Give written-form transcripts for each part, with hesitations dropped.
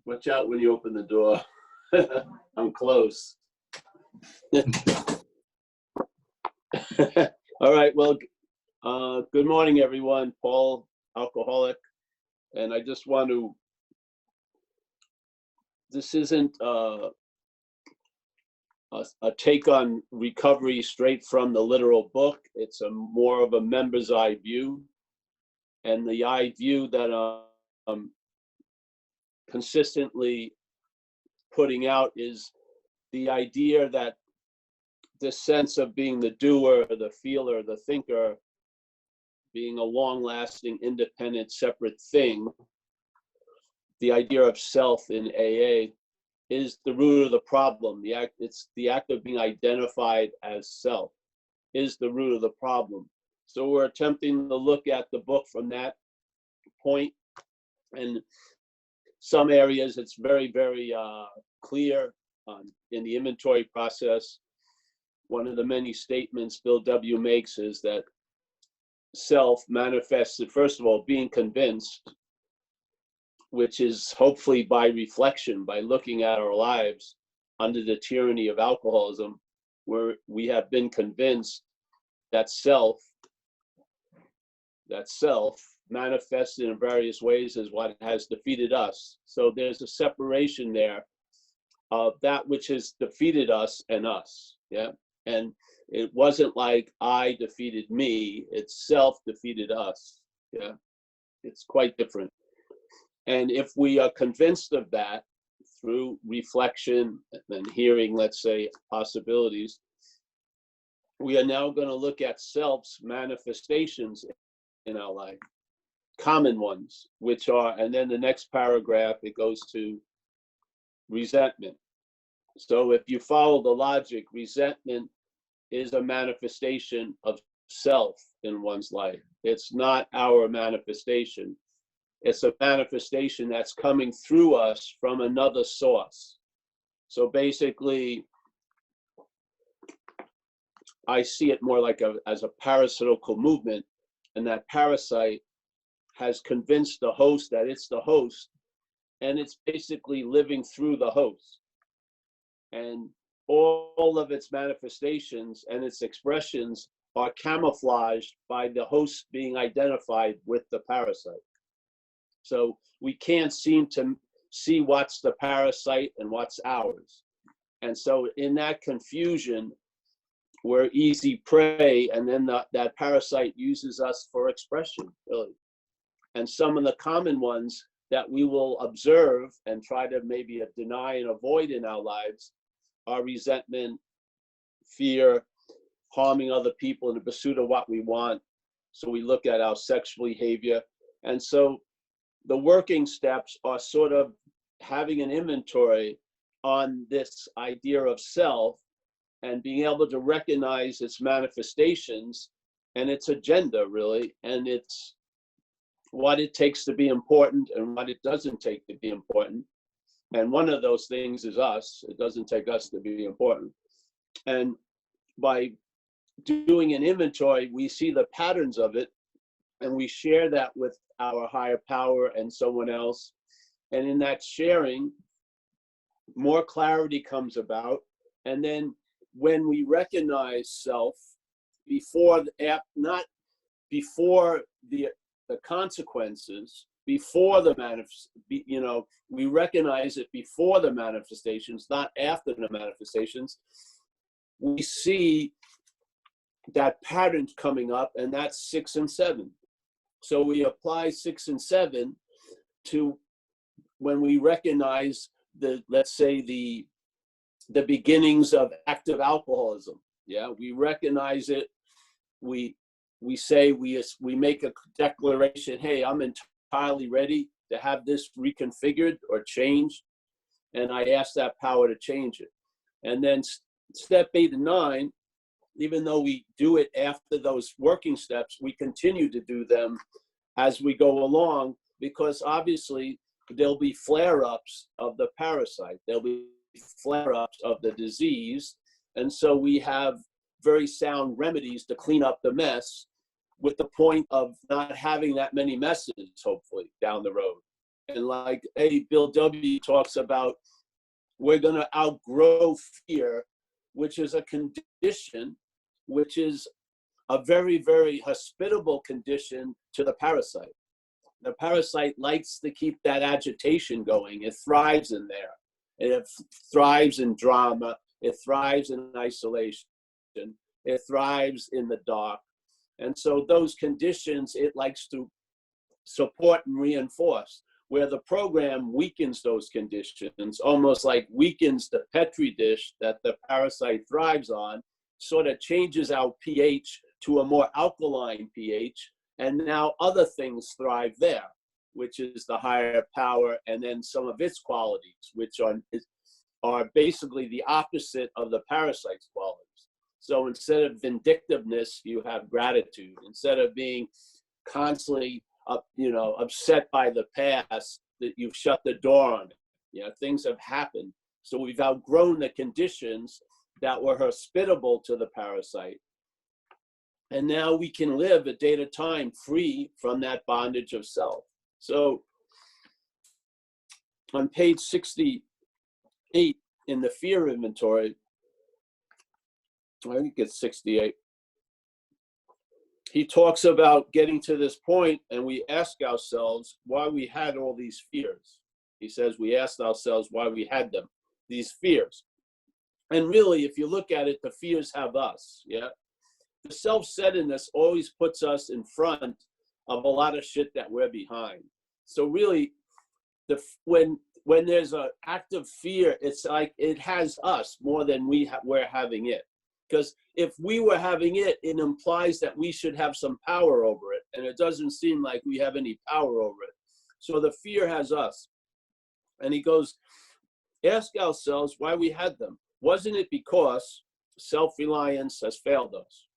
Watch out when you open the door. I'm close. All right, well, good morning, everyone. Paul, alcoholic. And I just want to, this isn't a take on recovery straight from the literal book. It's a more of a member's eye view. And the eye view that I'm consistently putting out is the idea that this sense of being the doer, the feeler, the thinker, being a long-lasting, independent, separate thing, the idea of self in AA is the root of the problem. It's the act of being identified as self is the root of the problem. So we're attempting to look at the book from that point. And some areas it's very, very clear in the inventory process. One of the many statements Bill W. makes is that self manifested, first of all, being convinced, which is hopefully by reflection, by looking at our lives under the tyranny of alcoholism, where we have been convinced that self manifested in various ways is what has defeated us. So there's a separation there of that which has defeated us and us, yeah? And it wasn't like I defeated me, it's self defeated us, yeah? It's quite different. And if we are convinced of that through reflection and hearing, let's say, possibilities, we are now going to look at self's manifestations in our life, common ones, which are, and then the next paragraph, it goes to resentment. So if you follow the logic, resentment is a manifestation of self in one's life. It's not our manifestation. It's a manifestation that's coming through us from another source. So basically, I see it more like as a parasitical movement, and that parasite has convinced the host that it's the host, and it's basically living through the host. And all of its manifestations and its expressions are camouflaged by the host being identified with the parasite. So we can't seem to see what's the parasite and what's ours. And so in that confusion, we're easy prey, and then that parasite uses us for expression, really. And some of the common ones that we will observe and try to maybe deny and avoid in our lives are resentment, fear, harming other people in the pursuit of what we want. So we look at our sexual behavior. And so the working steps are sort of having an inventory on this idea of self and being able to recognize its manifestations and its agenda, really, and it's what it takes to be important and what it doesn't take to be important. And one of those things is us. It doesn't take us to be important. And by doing an inventory, we see the patterns of it, and we share that with our higher power and someone else. And in that sharing, more clarity comes about. And then when we recognize self before, not before the consequences, before the we recognize it before the manifestations, not after the manifestations, we see that pattern coming up, and that's 6 and 7. So we apply 6 and 7 to when we recognize let's say the beginnings of active alcoholism. Yeah, we recognize it. We say we make a declaration. Hey, I'm entirely ready to have this reconfigured or changed, and I ask that power to change it. And then step 8 and 9, even though we do it after those working steps, we continue to do them as we go along, because obviously there'll be flare-ups of the parasite, there'll be flare-ups of the disease, and so we have very sound remedies to clean up the mess, with the point of not having that many messes, hopefully, down the road. And like Bill W. talks about, we're going to outgrow fear, which is a condition, which is a very, very hospitable condition to the parasite. The parasite likes to keep that agitation going. It thrives in there. It thrives in drama. It thrives in isolation. It thrives in the dark. And so those conditions it likes to support and reinforce, where the program weakens those conditions, almost like weakens the Petri dish that the parasite thrives on, sort of changes our pH to a more alkaline pH, and now other things thrive there, which is the higher power, and then some of its qualities, which are basically the opposite of the parasite's qualities. So instead of vindictiveness, you have gratitude. Instead of being constantly upset by the past, that you've shut the door on it. Things have happened. So we've outgrown the conditions that were hospitable to the parasite. And now we can live a day at a time free from that bondage of self. So on page 68 in the fear inventory, I think it's 68, he talks about getting to this point, and we ask ourselves why we had all these fears. He says we asked ourselves why we had them, these fears. And really, if you look at it, the fears have us, yeah? The self-centeredness always puts us in front of a lot of shit that we're behind. So really, when there's an active fear, it's like it has us more than we're having it. Because if we were having it, it implies that we should have some power over it. And it doesn't seem like we have any power over it. So the fear has us. And he goes, ask ourselves why we had them. Wasn't it because self-reliance has failed us?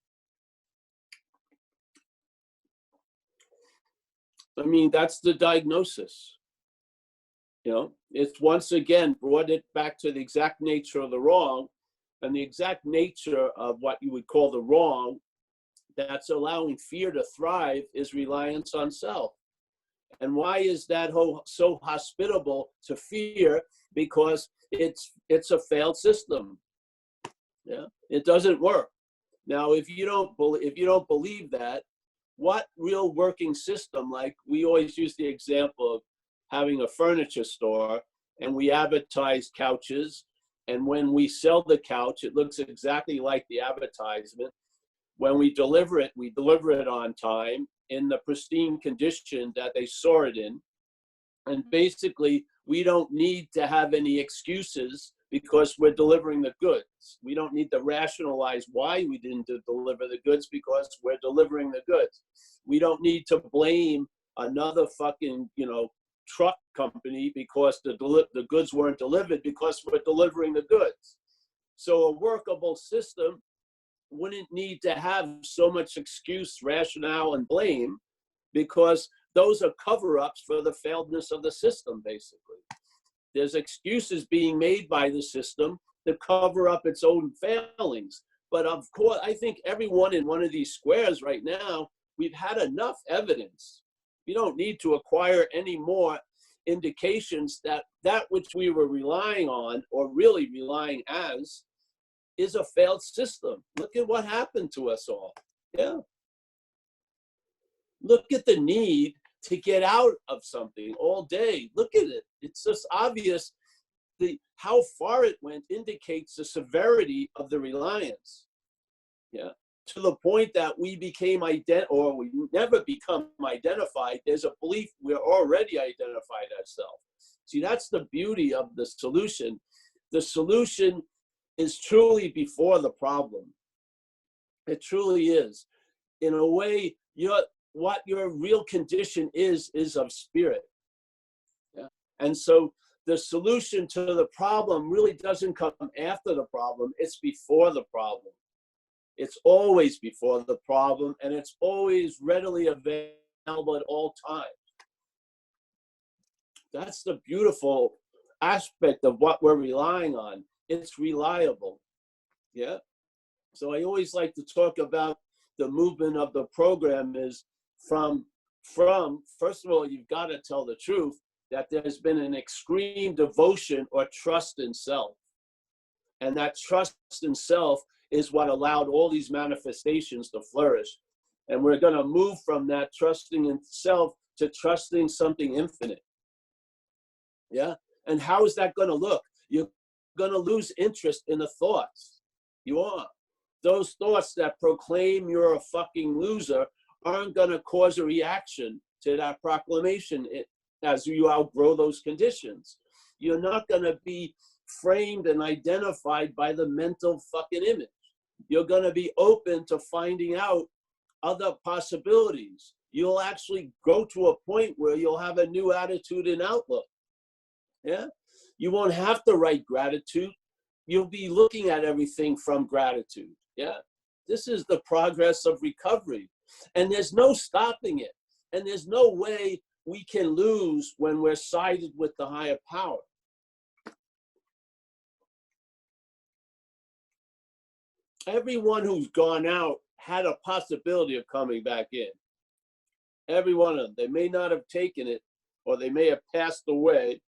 I mean, that's the diagnosis. It's once again brought it back to the exact nature of the wrong. And the exact nature of what you would call the wrong that's allowing fear to thrive is reliance on self. And why is that so hospitable to fear? Because it's a failed system. Yeah, it doesn't work. Now, if you don't believe that, what real working system? Like we always use the example of having a furniture store, and we advertise couches. And when we sell the couch, it looks exactly like the advertisement. When we deliver it on time in the pristine condition that they saw it in. And basically, we don't need to have any excuses because we're delivering the goods. We don't need to rationalize why we didn't deliver the goods because we're delivering the goods. We don't need to blame another fucking, truck company because the goods weren't delivered because we're delivering the goods. So a workable system wouldn't need to have so much excuse, rationale, and blame because those are cover-ups for the failedness of the system, basically. There's excuses being made by the system to cover up its own failings. But of course, I think everyone in one of these squares right now, we've had enough evidence. We don't need to acquire any more indications that which we were relying on or really relying as is a failed system. Look at what happened to us all. Yeah. Look at the need to get out of something all day. Look at it. It's just obvious. How far it went indicates the severity of the reliance. Yeah. To the point that we became we never become identified. There's a belief we're already identified as self. See, that's the beauty of the solution. The solution is truly before the problem. It truly is. In a way, what your real condition is of spirit. Yeah? And so the solution to the problem really doesn't come after the problem. It's before the problem. It's always before the problem, and it's always readily available at all times. That's the beautiful aspect of what we're relying on. It's reliable. Yeah. So I always like to talk about the movement of the program is from first of all, you've got to tell the truth, that there's been an extreme devotion or trust in self. And that trust in self is what allowed all these manifestations to flourish. And we're going to move from that trusting in self to trusting something infinite. Yeah. And how is that going to look? You're going to lose interest in the thoughts. You are. Those thoughts that proclaim you're a fucking loser aren't going to cause a reaction to that proclamation as you outgrow those conditions. You're not going to be framed and identified by the mental fucking image. You're going to be open to finding out other possibilities. You'll actually go to a point where you'll have a new attitude and outlook. Yeah. You won't have to write gratitude. You'll be looking at everything from gratitude. Yeah. This is the progress of recovery. And there's no stopping it. And there's no way we can lose when we're sided with the higher power. Everyone who's gone out had a possibility of coming back in. Every one of them. They may not have taken it, or they may have passed away,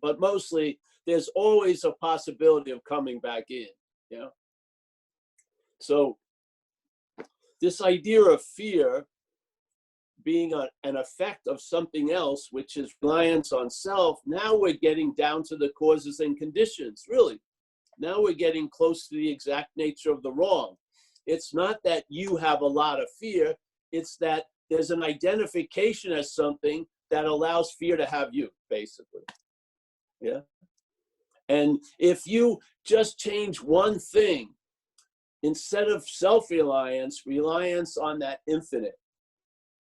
but mostly there's always a possibility of coming back in. Yeah. So this idea of fear being an effect of something else, which is reliance on self, now we're getting down to the causes and conditions, really. Now we're getting close to the exact nature of the wrong. It's not that you have a lot of fear, it's that there's an identification as something that allows fear to have you, basically. Yeah. And if you just change one thing, instead of self-reliance, reliance on that infinite,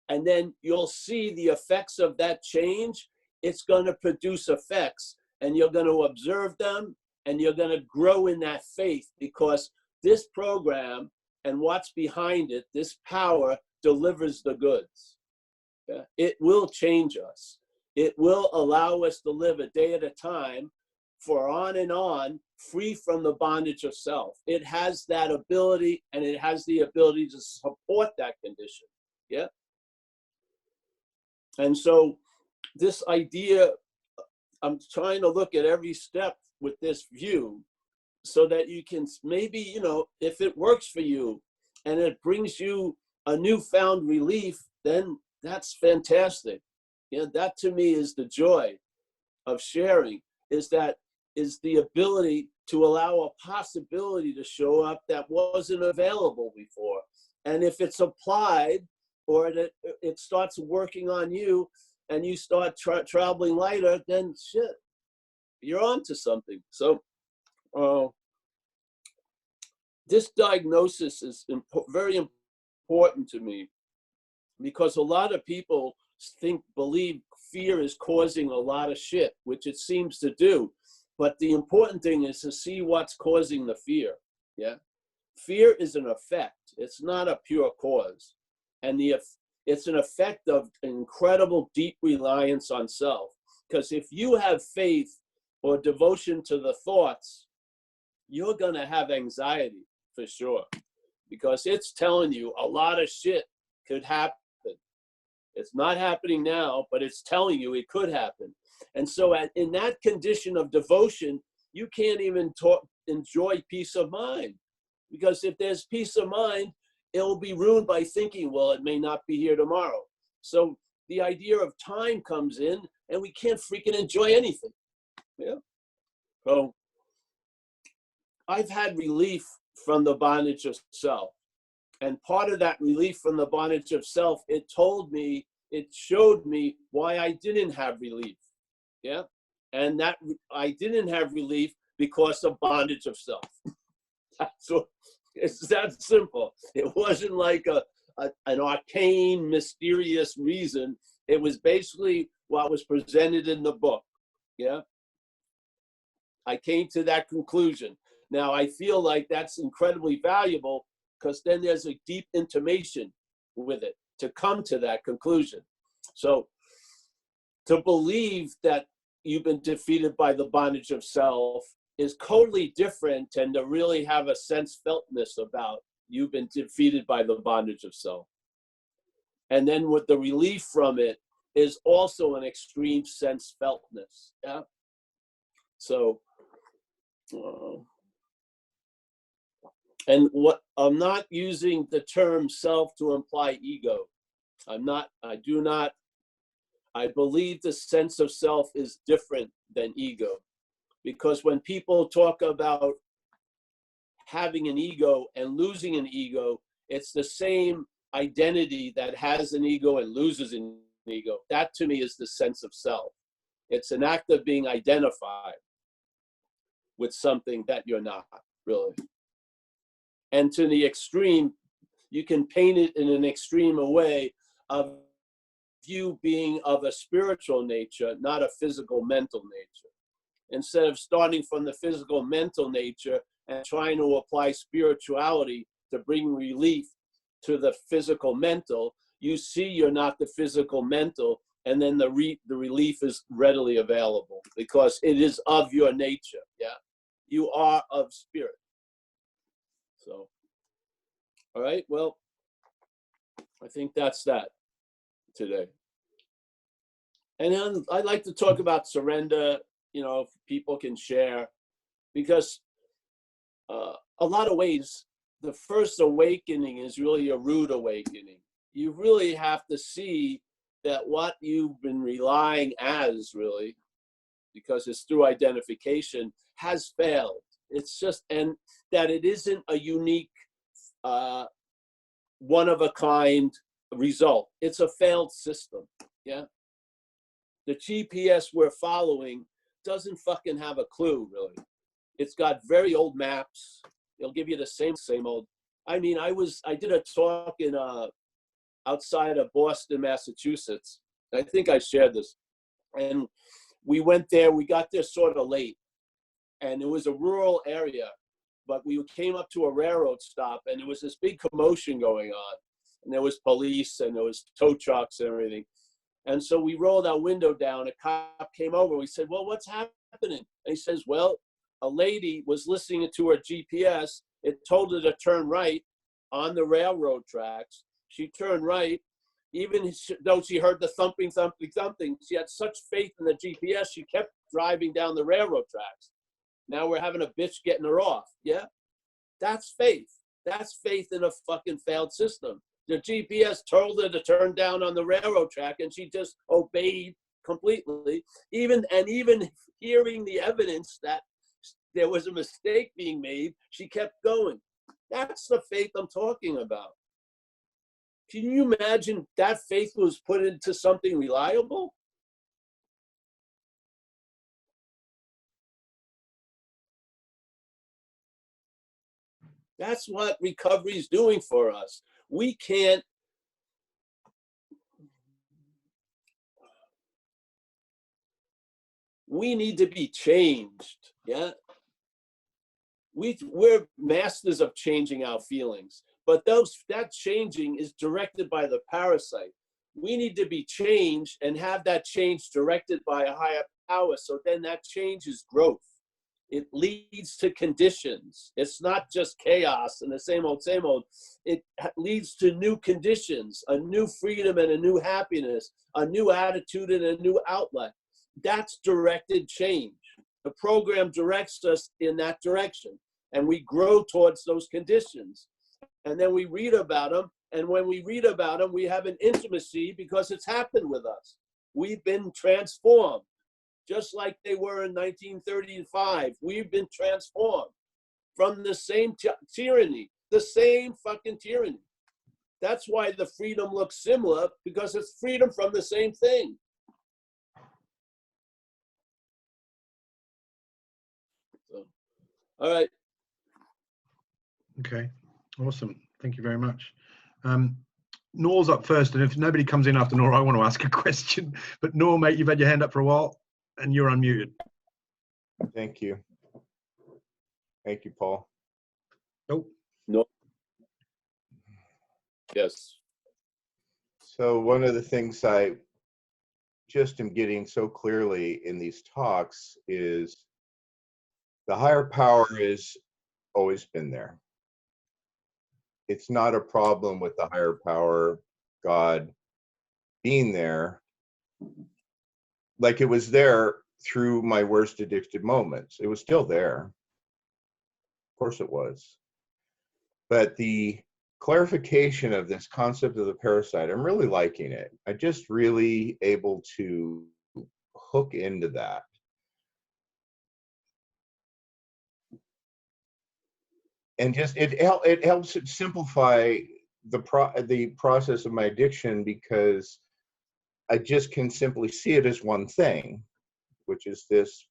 and then you'll see the effects of that change. It's going to produce effects, and you're going to observe them, and you're going to grow in that faith, because this program and what's behind it, this power, delivers the goods. Yeah? It will change us. It will allow us to live a day at a time, for on and on, free from the bondage of self. It has that ability, and it has the ability to support that condition. Yeah. And so this idea, I'm trying to look at every step with this view, so that you can maybe, you know, if it works for you and it brings you a newfound relief, then that's fantastic. Yeah, that to me is the joy of sharing, is the ability to allow a possibility to show up that wasn't available before. And if it's applied, or it starts working on you, and you start traveling lighter, then shit, you're onto something. So this diagnosis is very important to me, because a lot of people believe fear is causing a lot of shit, which it seems to do. But the important thing is to see what's causing the fear. Yeah, fear is an effect. It's not a pure cause. And it's an effect of incredible deep reliance on self. Because if you have faith or devotion to the thoughts, you're going to have anxiety for sure. Because it's telling you a lot of shit could happen. It's not happening now, but it's telling you it could happen. And so in that condition of devotion, you can't even enjoy peace of mind. Because if there's peace of mind, it will be ruined by thinking, well, it may not be here tomorrow. So the idea of time comes in, and we can't freaking enjoy anything. Yeah. So I've had relief from the bondage of self. And part of that relief from the bondage of self, it showed me why I didn't have relief. Yeah. And that I didn't have relief because of bondage of self. So it's that simple. It wasn't like an arcane, mysterious reason. It was basically what was presented in the book. Yeah. I came to that conclusion. Now, I feel like that's incredibly valuable, because then there's a deep intimation with it to come to that conclusion. So to believe that you've been defeated by the bondage of self is totally different than to really have a sense feltness about you've been defeated by the bondage of self. And then with the relief from it, is also an extreme sense feltness. Yeah. So, and what I'm not using the term self to imply ego. I believe the sense of self is different than ego, because when people talk about having an ego and losing an ego, it's the same identity that has an ego and loses an ego. That to me is the sense of self. It's an act of being identified with something that you're not, really. And to the extreme, you can paint it in an extreme way of you being of a spiritual nature, not a physical mental nature. Instead of starting from the physical mental nature and trying to apply spirituality to bring relief to the physical mental, you see you're not the physical mental, and then the relief is readily available because it is of your nature. Yeah, you are of spirit. So, all right, well, I think that's that today. And then I'd like to talk about surrender, if people can share, because a lot of ways, the first awakening is really a rude awakening. You really have to see that what you've been relying as, really, because it's through identification, has failed. It's just, and that it isn't a unique, one-of-a-kind result. It's a failed system, yeah? The GPS we're following doesn't fucking have a clue, really. It's got very old maps. They'll give you the same old. I mean, I did a talk in outside of Boston, Massachusetts. I think I shared this. And we went there, we got there sort of late. And it was a rural area, but we came up to a railroad stop and there was this big commotion going on. And there was police and there was tow trucks and everything. And so we rolled our window down, a cop came over, we said, well, what's happening? And he says, well, a lady was listening to her GPS. It told her to turn right on the railroad tracks. She turned right, even though she heard the thumping, thumping, thumping. She had such faith in the GPS, she kept driving down the railroad tracks. Now we're having a bitch getting her off. Yeah, that's faith. That's faith in a fucking failed system. The GPS told her to turn down on the railroad track, and she just obeyed completely. Even hearing the evidence that there was a mistake being made, she kept going. That's the faith I'm talking about. Can you imagine that faith was put into something reliable? That's what recovery is doing for us. We need to be changed. Yeah. We're masters of changing our feelings, but that changing is directed by the parasite. We need to be changed and have that change directed by a higher power. So then that change is growth. It leads to conditions. It's not just chaos and the same old, same old. It leads to new conditions, a new freedom and a new happiness, a new attitude and a new outlet. That's directed change. The program directs us in that direction, and we grow towards those conditions. And then we read about them, and when we read about them, we have an intimacy because it's happened with us. We've been transformed, just like they were in 1935. We've been transformed from the same tyranny, the same fucking tyranny. That's why the freedom looks similar, because it's freedom from the same thing. So, all right. Okay, awesome. Thank you very much. Nor's up first, and if nobody comes in after Nor, I want to ask a question. But Nor, mate, you've had your hand up for a while, and you're unmuted. Thank you. Thank you, Paul. Nope. No. Yes. So one of the things I just am getting so clearly in these talks is the higher power has always been there. It's not a problem with the higher power, God, being there. like it was there through my worst addictive moments. It was still there. Of course it was. But the clarification of this concept of the parasite, I'm really liking it. I just really able to hook into that. And just it helps it simplify the process of my addiction, because I just can simply see it as one thing, which is this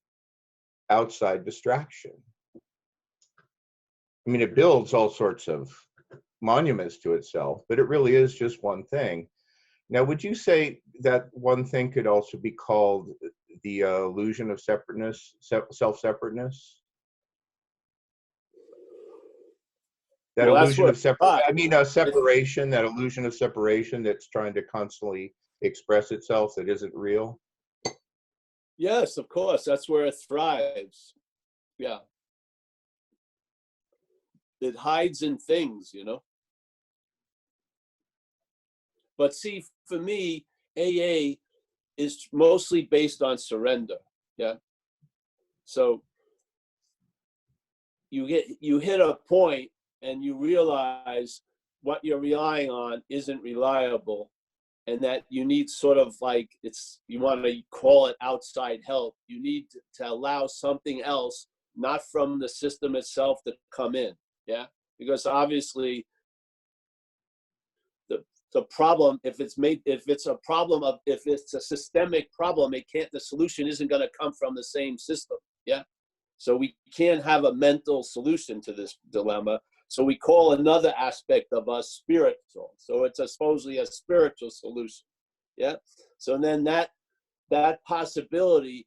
outside distraction. I mean, it builds all sorts of monuments to itself, but it really is just one thing. Now, would you say that one thing could also be called the illusion of separateness, self-separateness? That Well, that's illusion what of separation, that illusion of separation that's trying to constantly express itself, that isn't real. Yes, of course. That's where it thrives. Yeah. It hides in things, you know. But see, for me, AA is mostly based on surrender. Yeah. So you hit a point and you realize what you're relying on isn't reliable, and that you need sort of like, you want to call it outside help. You need to allow something else, not from the system itself, to come in. Yeah. Because obviously the problem, if it's a systemic problem, the solution isn't going to come from the same system. Yeah. So we can't have a mental solution to this dilemma. So we call another aspect of us spiritual. So it's supposedly a spiritual solution. Yeah. So then that possibility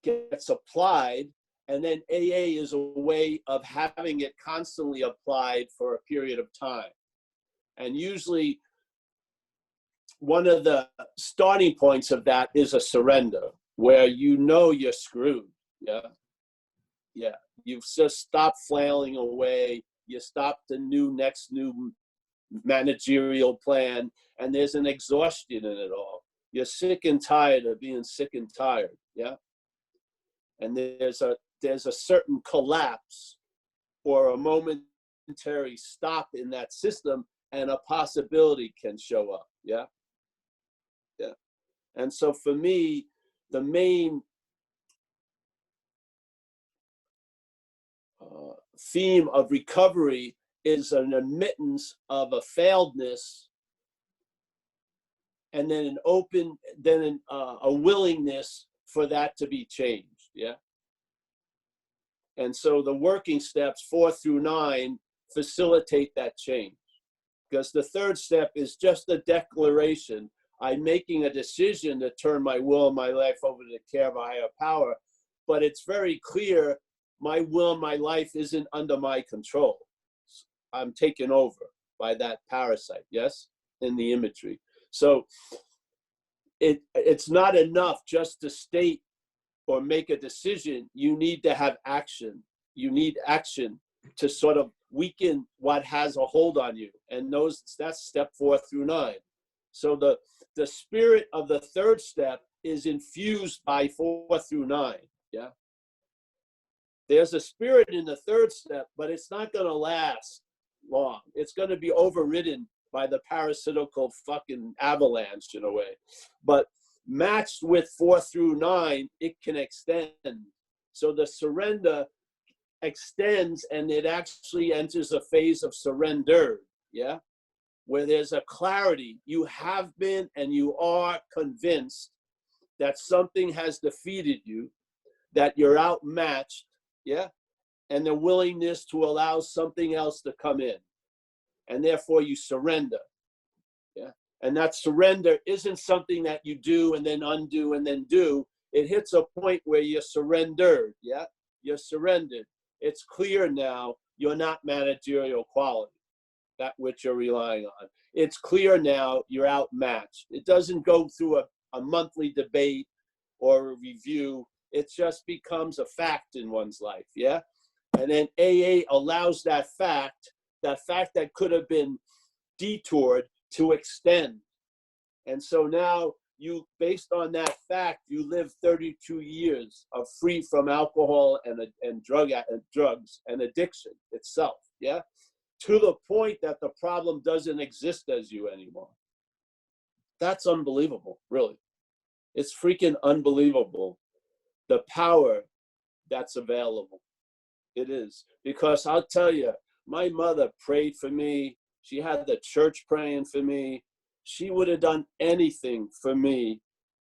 gets applied, and then AA is a way of having it constantly applied for a period of time. And usually one of the starting points of that is a surrender, where you know you're screwed. Yeah. Yeah. You've just stopped flailing away. You stop the next new managerial plan, and there's an exhaustion in it all. You're sick and tired of being sick and tired. Yeah. And there's a certain collapse or a momentary stop in that system, and a possibility can show up. Yeah. Yeah. And so for me, the main theme of recovery is an admittance of a failedness, and then a willingness for that to be changed. Yeah. And so the working steps 4 through 9 facilitate that change, because the third step is just a declaration. I'm making a decision to turn my will and my life over to the care of a higher power, but it's very clear my will and my life isn't under my control. I'm taken over by that parasite, yes, in the imagery. So it's not enough just to state or make a decision. You need to have action. You need action to sort of weaken what has a hold on you. And that's step 4 through 9. So the spirit of the third step is infused by 4 through 9. Yeah. There's a spirit in the third step, but it's not going to last long. It's going to be overridden by the parasitical fucking avalanche in a way. But matched with 4 through 9, it can extend. So the surrender extends, and it actually enters a phase of surrender. Yeah. Where there's a clarity. You have been and you are convinced that something has defeated you, that you're outmatched. Yeah. And the willingness to allow something else to come in. And therefore you surrender. Yeah. And that surrender isn't something that you do and then undo and then do. It hits a point where you're surrendered. Yeah. You're surrendered. It's clear now you're not managerial quality, that which you're relying on. It's clear now you're outmatched. It doesn't go through a monthly debate or a review. It just becomes a fact in one's life. Yeah. And then AA allows that fact that could have been detoured, to extend. And so now you, based on that fact, you live 32 years of free from alcohol and drugs and addiction itself, yeah? To the point that the problem doesn't exist as you anymore. That's unbelievable, really. It's freaking unbelievable, the power that's available. It is. Because I'll tell you, my mother prayed for me. She had the church praying for me. She would have done anything for me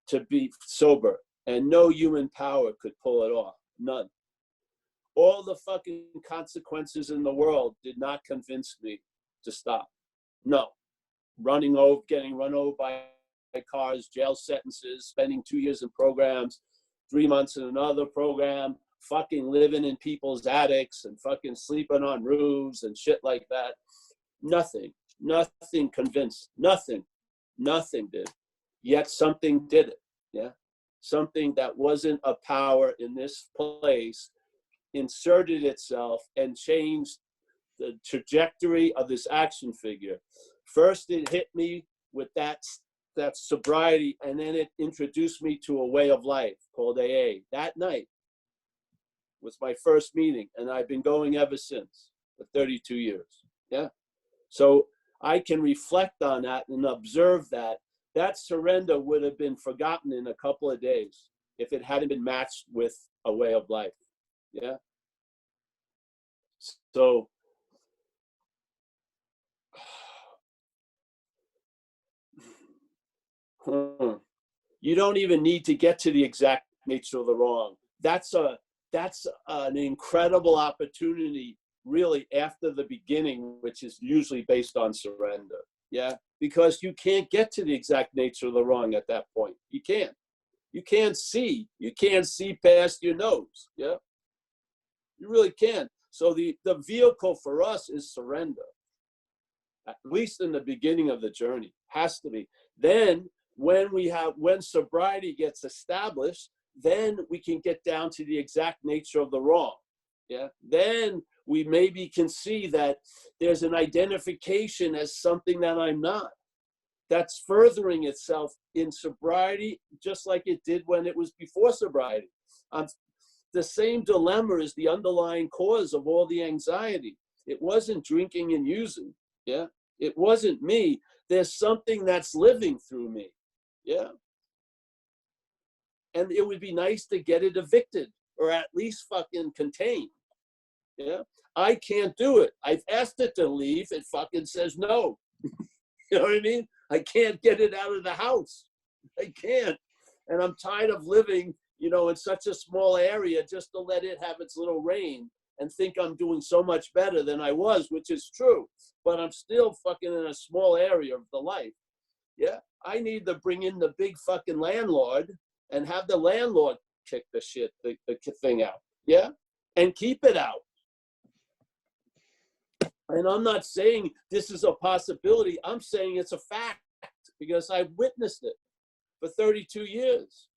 to be sober, and no human power could pull it off. None. All the fucking consequences in the world did not convince me to stop. No. Running over, getting run over by cars, jail sentences, spending 2 years in programs, 3 months in another program, fucking living in people's attics and fucking sleeping on roofs and shit like that. Nothing convinced, nothing did. Yet something did it, yeah? Something that wasn't a power in this place inserted itself and changed the trajectory of this action figure. First, it hit me with that sobriety, and then it introduced me to a way of life called AA. That night was my first meeting, and I've been going ever since for 32 years, yeah? So I can reflect on that and observe that surrender would have been forgotten in a couple of days if it hadn't been matched with a way of life, yeah? So you don't even need to get to the exact nature of the wrong. That's an incredible opportunity, really, after the beginning, which is usually based on surrender, yeah? Because you can't get to the exact nature of the wrong at that point. You can't. You can't see past your nose, yeah? You really can't. So the vehicle for us is surrender, at least in the beginning of the journey, has to be. Then when sobriety gets established, then we can get down to the exact nature of the wrong, yeah? Then we maybe can see that there's an identification as something that I'm not. That's furthering itself in sobriety, just like it did when it was before sobriety. The same dilemma is the underlying cause of all the anxiety. It wasn't drinking and using, yeah? It wasn't me. There's something that's living through me, yeah? And it would be nice to get it evicted or at least fucking contained, yeah? I can't do it. I've asked it to leave. It fucking says no. You know what I mean? I can't get it out of the house. I can't. And I'm tired of living, in such a small area just to let it have its little reign and think I'm doing so much better than I was, which is true. But I'm still fucking in a small area of the life. Yeah? I need to bring in the big fucking landlord and have the landlord kick the thing out. Yeah? And keep it out. And I'm not saying this is a possibility. I'm saying it's a fact because I've witnessed it for 32 years.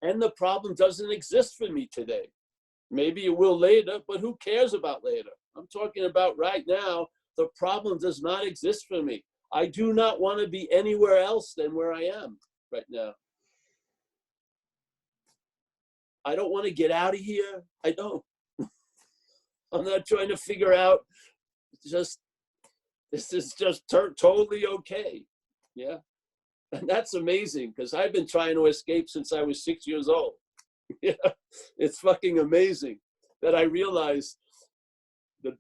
And the problem doesn't exist for me today. Maybe it will later, but who cares about later? I'm talking about right now. The problem does not exist for me. I do not want to be anywhere else than where I am right now. I don't want to get out of here. I don't. I'm not trying to figure out this is just totally okay. Yeah. And that's amazing because I've been trying to escape since I was 6 years old. Yeah. It's fucking amazing that I realized that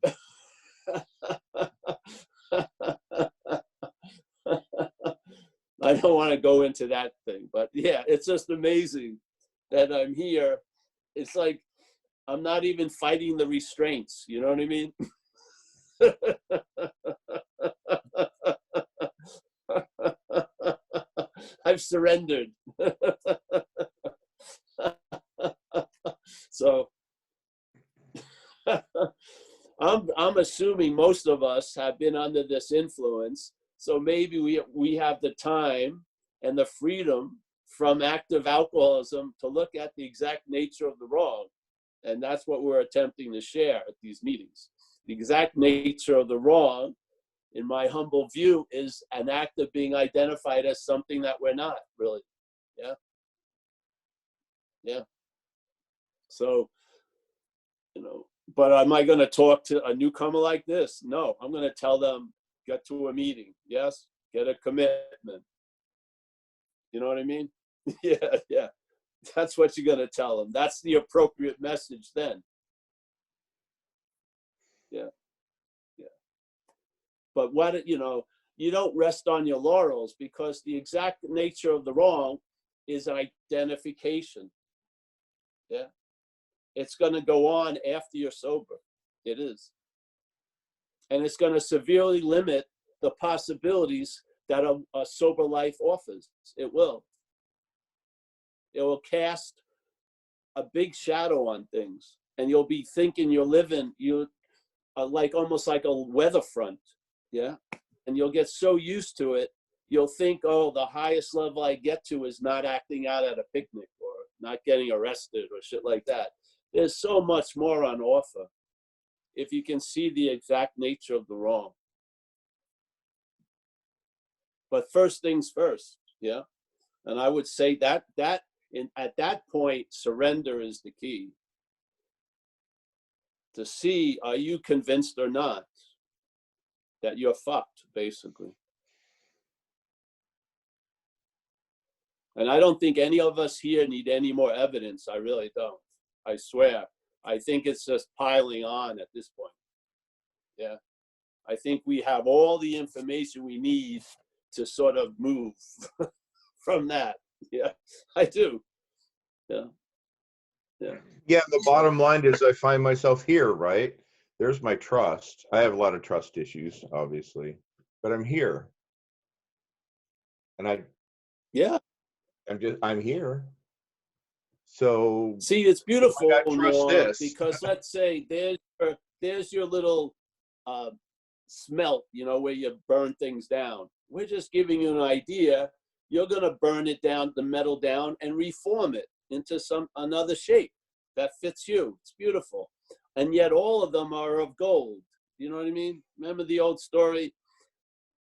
I don't want to go into that thing, but yeah, it's just amazing that I'm here. It's like I'm not even fighting the restraints. You know what I mean? I've surrendered. So I'm assuming most of us have been under this influence. So maybe we have the time and the freedom from active alcoholism to look at the exact nature of the wrong. And that's what we're attempting to share at these meetings. The exact nature of the wrong in my humble view, is an act of being identified as something that we're not really. Yeah. Yeah. So, but am I going to talk to a newcomer like this? No, I'm going to tell them, get to a meeting. Yes. Get a commitment. You know what I mean? Yeah. Yeah. That's what you're going to tell them. That's the appropriate message then. Yeah. Yeah. But you don't rest on your laurels, because the exact nature of the wrong is identification. Yeah. It's going to go on after you're sober. It is. And it's going to severely limit the possibilities that a sober life offers. It will. It will cast a big shadow on things. And you'll be thinking you're living, like almost like a weather front. Yeah. And you'll get so used to it, you'll think, oh, the highest level I get to is not acting out at a picnic or not getting arrested or shit like that. There's so much more on offer if you can see the exact nature of the wrong. But first things first, yeah. And I would say at that point, surrender is the key. To see, are you convinced or not that you're fucked, basically. And I don't think any of us here need any more evidence. I really don't. I swear. I think it's just piling on at this point. Yeah. I think we have all the information we need to sort of move from that. Yeah, I do. Yeah. Yeah. Yeah, the bottom line is I find myself here, right? There's my trust. I have a lot of trust issues, obviously, but I'm here. And Yeah. I'm here. So see, it's beautiful, Norm, this. because let's say there's your little smelt, where you burn things down. We're just giving you an idea. You're going to burn it down, the metal down, and reform it into another shape that fits you. It's beautiful. And yet all of them are of gold. You know what I mean? Remember the old story?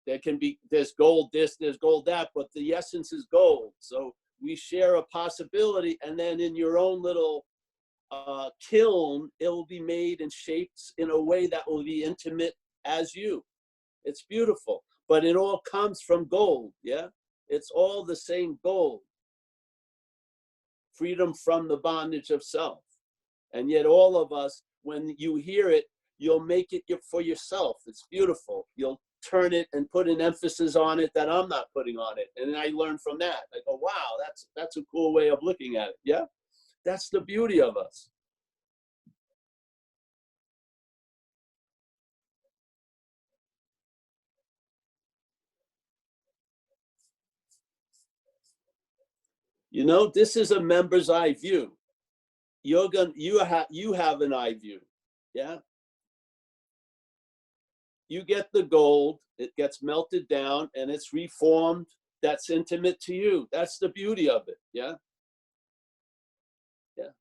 There's gold this, there's gold that, but the essence is gold. So we share a possibility, and then in your own little kiln, it will be made and shaped in a way that will be intimate as you. It's beautiful, but it all comes from gold. Yeah, it's all the same gold. Freedom from the bondage of self. And yet all of us, when you hear it, you'll make it for yourself. It's beautiful. You'll turn it and put an emphasis on it that I'm not putting on it. And I learn from that. I go, wow, that's a cool way of looking at it. Yeah, that's the beauty of us. This is a member's eye view. You have an eye view. Yeah. You get the gold, it gets melted down, and it's reformed. That's intimate to you. That's the beauty of it. Yeah. Yeah.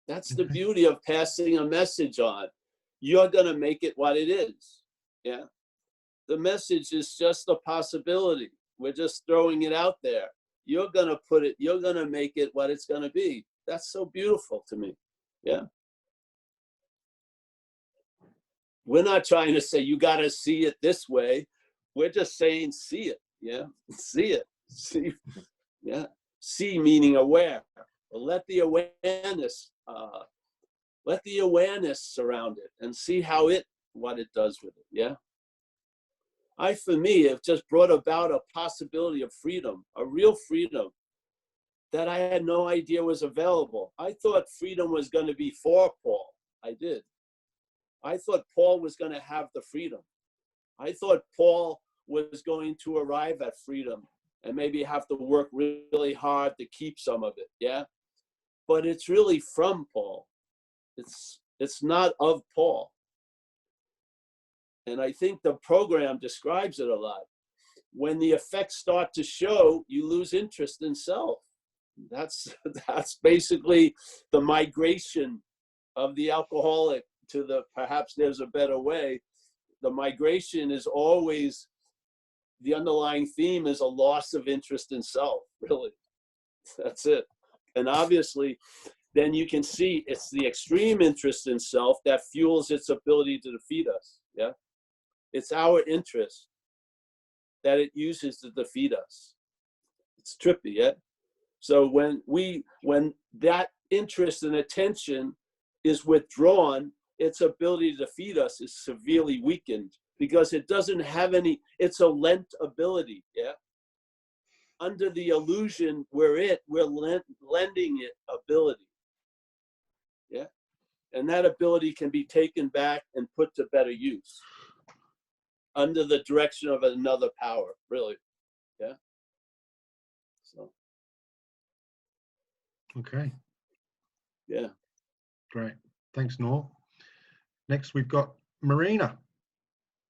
That's the beauty of passing a message on. You're going to make it what it is. Yeah. The message is just a possibility. We're just throwing it out there. You're going to make it what it's going to be. That's so beautiful to me. Yeah. We're not trying to say you got to see it this way. We're just saying see it. Yeah. See it. See. Yeah. See meaning aware. Let the awareness surround it and see what it does with it. Yeah. For me, have just brought about a possibility of freedom, a real freedom that I had no idea was available. I thought freedom was going to be for Paul. I did. I thought Paul was going to have the freedom. I thought Paul was going to arrive at freedom and maybe have to work really hard to keep some of it. Yeah. But it's really from Paul. It's not of Paul. And I think the program describes it a lot. When the effects start to show, you lose interest in self. That's basically the migration of the alcoholic to the perhaps there's a better way. the migration is always, the underlying theme is a loss of interest in self, really. That's it. And obviously, then you can see it's the extreme interest in self that fuels its ability to defeat us. Yeah. It's our interest that it uses to defeat us. It's trippy, yeah? So when that interest and attention is withdrawn, its ability to defeat us is severely weakened because it doesn't have any, it's a lent ability, yeah? Under the illusion we're lending it ability, yeah? And that ability can be taken back and put to better use under the direction of another power, really, yeah? So. Okay. Yeah. Great. Thanks, Noor. Next, we've got Marina.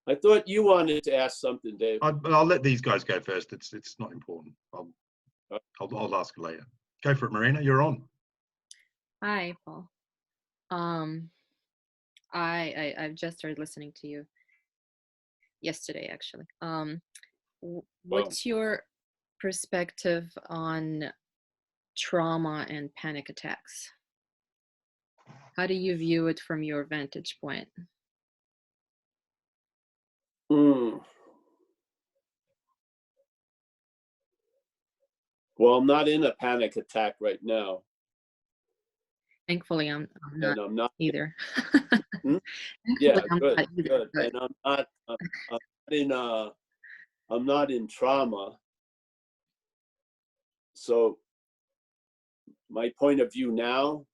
I thought you wanted to ask something, Dave. I'll let these guys go first. It's not important. I'll ask later. Go for it, Marina. You're on. Hi, Paul. I've just started listening to you yesterday, actually. What's your perspective on trauma and panic attacks? How do you view it from your vantage point? Well, I'm not in a panic attack right now. Thankfully, I'm not, and I'm not either. Yeah, Thankfully, good, good. And I'm not in trauma. So my point of view now,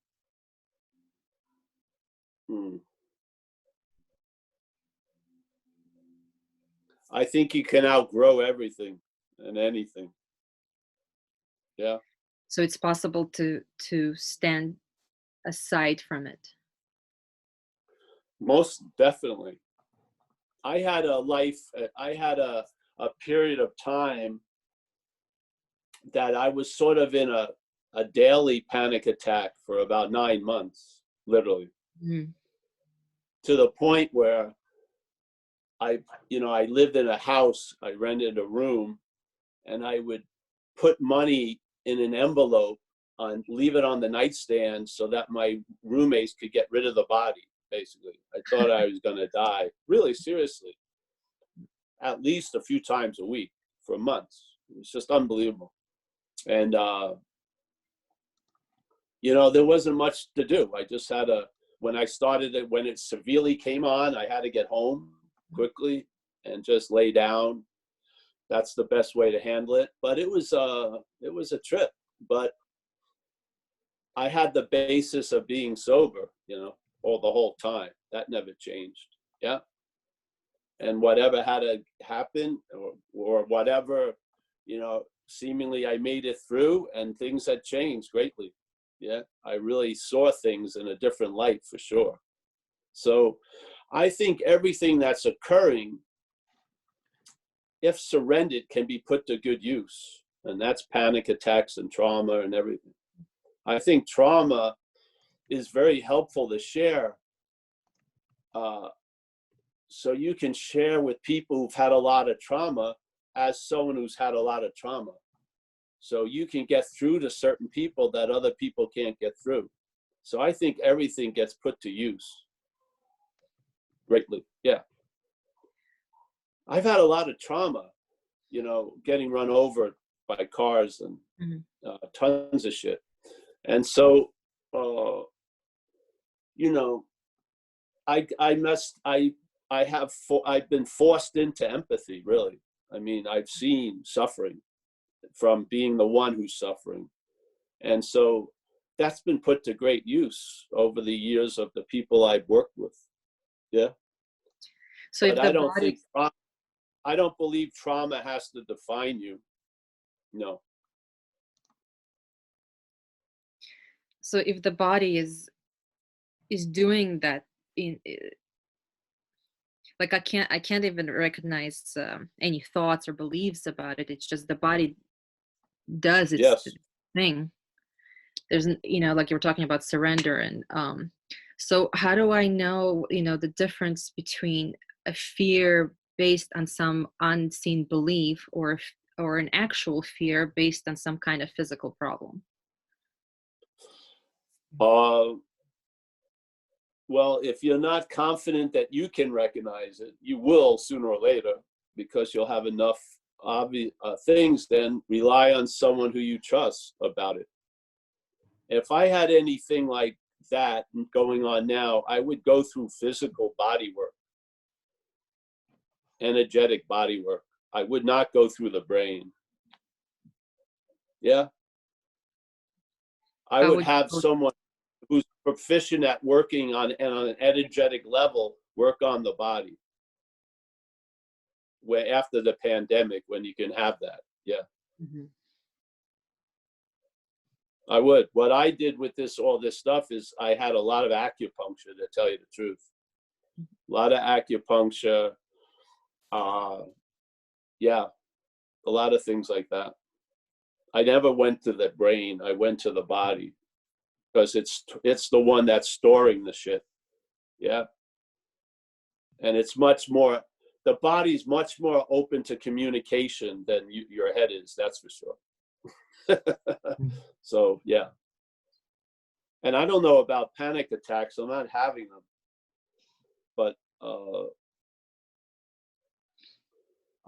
I think you can outgrow everything and anything. Yeah. So it's possible to stand aside from it. Most definitely. I had a period of time that I was sort of in a daily panic attack for about 9 months, literally. Mm. To the point where I lived in a house, I rented a room, and I would put money in an envelope and leave it on the nightstand so that my roommates could get rid of the body, basically. I thought I was going to die, really seriously, at least a few times a week for months. It was just unbelievable. And, there wasn't much to do. I just had when it severely came on, I had to get home quickly and just lay down. That's the best way to handle it. But it was a trip. But I had the basis of being sober, all the whole time. That never changed. Yeah. And whatever had to happen or whatever, seemingly I made it through and things had changed greatly. Yeah. I really saw things in a different light for sure. So I think everything that's occurring, if surrendered, can be put to good use. And that's panic attacks and trauma and everything. I think trauma is very helpful to share. So you can share with people who've had a lot of trauma as someone who's had a lot of trauma. So you can get through to certain people that other people can't get through. So I think everything gets put to use greatly. Yeah. I've had a lot of trauma, getting run over by cars and tons of shit. And so, I've been forced into empathy, really. I mean, I've seen suffering from being the one who's suffering. And so that's been put to great use over the years of the people I've worked with. Yeah. So but I don't believe trauma has to define you. No. So if the body is doing that like I can't even recognize any thoughts or beliefs about it. It's just the body does its thing. There's like you were talking about surrender, and so how do I know the difference between a fear based on some unseen belief, or an actual fear based on some kind of physical problem? Well, if you're not confident that you can recognize it, you will sooner or later, because you'll have enough obvious things. Then rely on someone who you trust about it. If I had anything like that going on now, I would go through physical body work, energetic body work. I would not go through the brain. Yeah. I would have someone who's proficient at working on an energetic level work on the body. Where after the pandemic, when you can have that. Yeah. Mm-hmm. I would. What I did with all this stuff is I had a lot of acupuncture, to tell you the truth. A lot of acupuncture. Yeah, a lot of things like that. I never went to the brain. I went to the body, because it's the one that's storing the shit. Yeah. And it's much more, the body's much more open to communication than your head is, that's for sure. So, yeah. And I don't know about panic attacks. I'm not having them. But a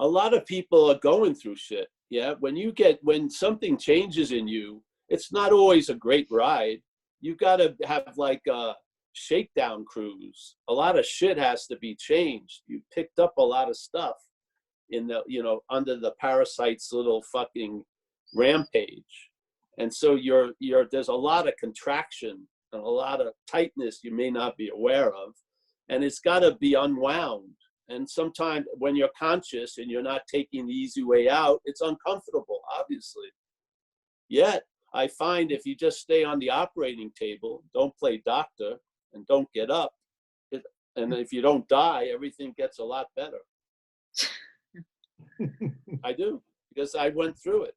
lot of people are going through shit. Yeah. When something changes in you, it's not always a great ride. You got to have like a shakedown cruise. A lot of shit has to be changed. You picked up a lot of stuff in the, under the parasite's little fucking rampage. And so there's a lot of contraction and a lot of tightness you may not be aware of. And it's got to be unwound. And sometimes when you're conscious and you're not taking the easy way out, it's uncomfortable, obviously. Yet, I find if you just stay on the operating table, don't play doctor, and don't get up, and if you don't die, everything gets a lot better. I do, because I went through it.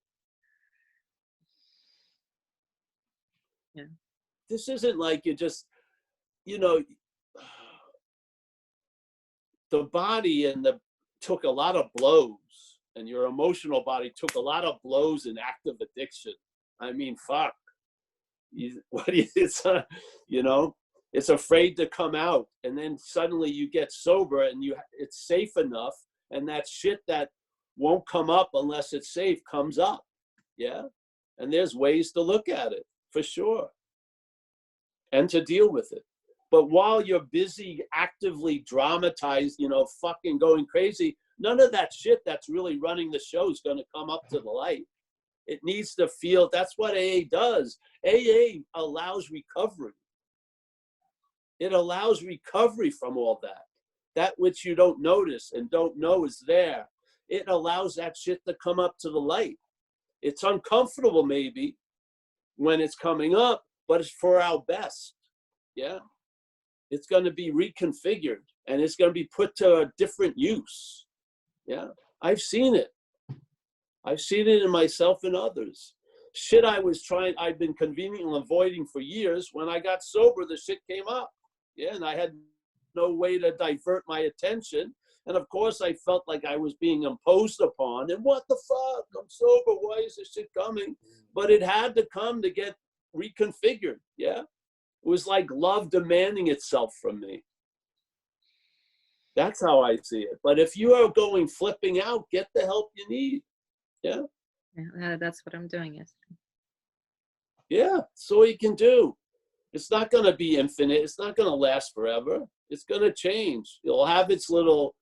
Yeah. This isn't like you just, the body took a lot of blows, and your emotional body took a lot of blows in active addiction. I mean, fuck. It's afraid to come out, and then suddenly you get sober, and it's safe enough, and that shit that won't come up unless it's safe comes up. Yeah. And there's ways to look at it, for sure, and to deal with it. But while you're busy actively dramatized, fucking going crazy, none of that shit that's really running the show is going to come up to the light. It needs to feel. That's what AA does. AA allows recovery. It allows recovery from all that. That which you don't notice and don't know is there. It allows that shit to come up to the light. It's uncomfortable maybe when it's coming up, but it's for our best. Yeah. It's going to be reconfigured, and it's going to be put to a different use. Yeah. I've seen it. I've seen it in myself and others. Shit I've been conveniently avoiding for years. When I got sober, the shit came up. Yeah, and I had no way to divert my attention. And of course, I felt like I was being imposed upon. And what the fuck? I'm sober. Why is this shit coming? But it had to come to get reconfigured. Yeah. It was like love demanding itself from me. That's how I see it. But if you are going flipping out, get the help you need. Yeah. Yeah, that's what I'm doing. Yes. Yeah, that's all you can do. It's not going to be infinite. It's not going to last forever. It's going to change. It'll have its little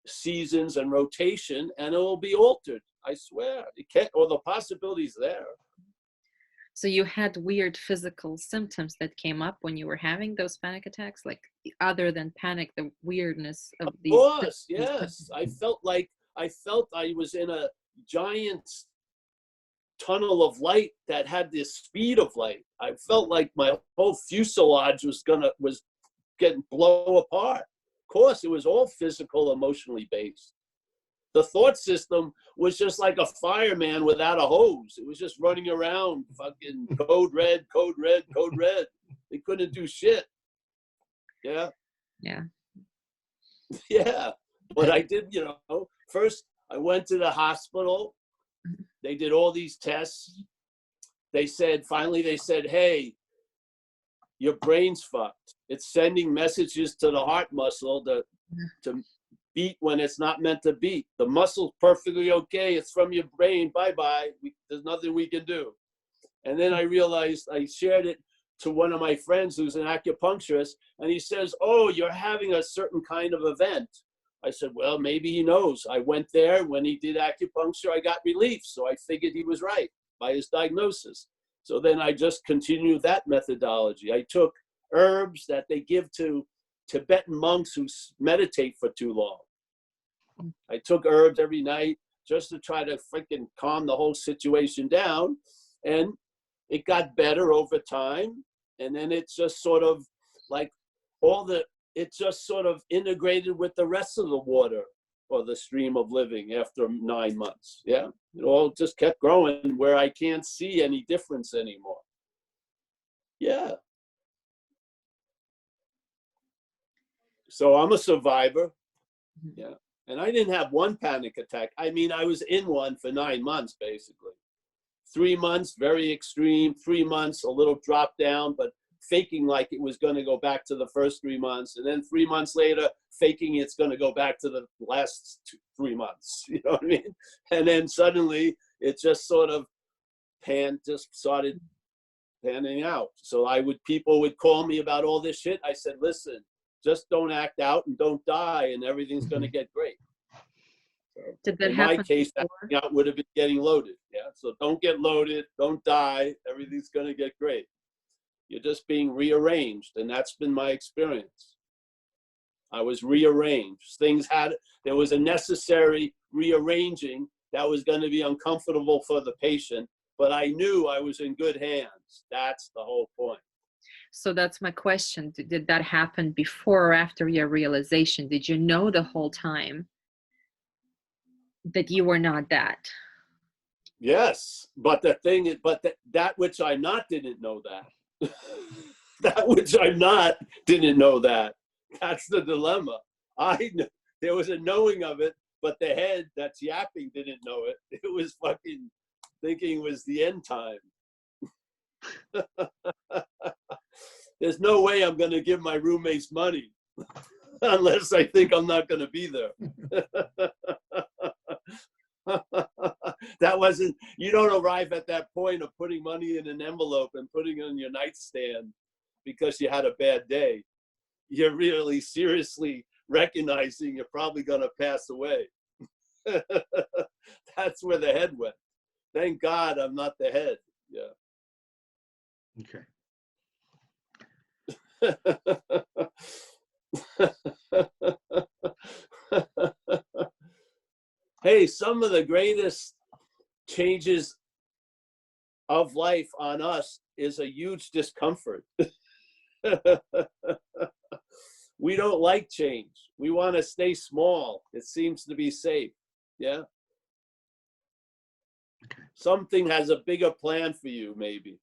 seasons and rotation, and it will be altered. I swear. It can't, or the possibility's there. So you had weird physical symptoms that came up when you were having those panic attacks, like other than panic, the weirdness of these. Of course, yes. I felt I was in a giant tunnel of light that had this speed of light. I felt like my whole fuselage was getting blown apart. Of course, it was all physical, emotionally based. The thought system was just like a fireman without a hose. It was just running around, fucking code red, code red, code red. They couldn't do shit. Yeah. Yeah. Yeah. But I did, you know, first I went to the hospital. They did all these tests. They said, finally, they said, hey, your brain's fucked. It's sending messages to the heart muscle to beat when it's not meant to beat. The muscle's perfectly okay. It's from your brain. Bye-bye. There's nothing we can do. And then I realized, I shared it to one of my friends who's an acupuncturist, and he says, oh, you're having a certain kind of event. I said, well, maybe he knows. I went there. When he did acupuncture, I got relief. So I figured he was right by his diagnosis. So then I just continued that methodology. I took herbs that they give to Tibetan monks who meditate for too long. I took herbs every night just to try to freaking calm the whole situation down. And it got better over time. And then it's just sort of like it just sort of integrated with the rest of the water or the stream of living after 9 months. Yeah, it all just kept growing where I can't see any difference anymore. Yeah. So I'm a survivor. Yeah. And I didn't have one panic attack. I mean, I was in one for 9 months, basically. 3 months, very extreme. 3 months, a little drop down, but faking like it was going to go back to the first 3 months. And then 3 months later, faking it's going to go back to the last 3 months. You know what I mean? And then suddenly it just sort of started panning out. So people would call me about all this shit. I said, listen, just don't act out and don't die, and everything's going to get great. So Did that in happen my case, before? acting out would have been getting loaded. Yeah. So don't get loaded, don't die, everything's going to get great. You're just being rearranged, and that's been my experience. I was rearranged. There was a necessary rearranging that was going to be uncomfortable for the patient, but I knew I was in good hands. That's the whole point. So that's my question. Did that happen before or after your realization? Did you know the whole time that you were not that? Yes, but the thing is, that which I'm not didn't know that. That which I'm not didn't know that. That's the dilemma. There was a knowing of it, but the head that's yapping didn't know it. It was fucking thinking it was the end time. There's no way I'm going to give my roommates money unless I think I'm not going to be there. You don't arrive at that point of putting money in an envelope and putting it on your nightstand because you had a bad day. You're really seriously recognizing you're probably going to pass away. That's where the head went. Thank God I'm not the head. Yeah. Okay. Hey, some of the greatest changes of life on us is a huge discomfort. We don't like change. We want to stay small. It seems to be safe. Yeah. Okay. Something has a bigger plan for you, maybe.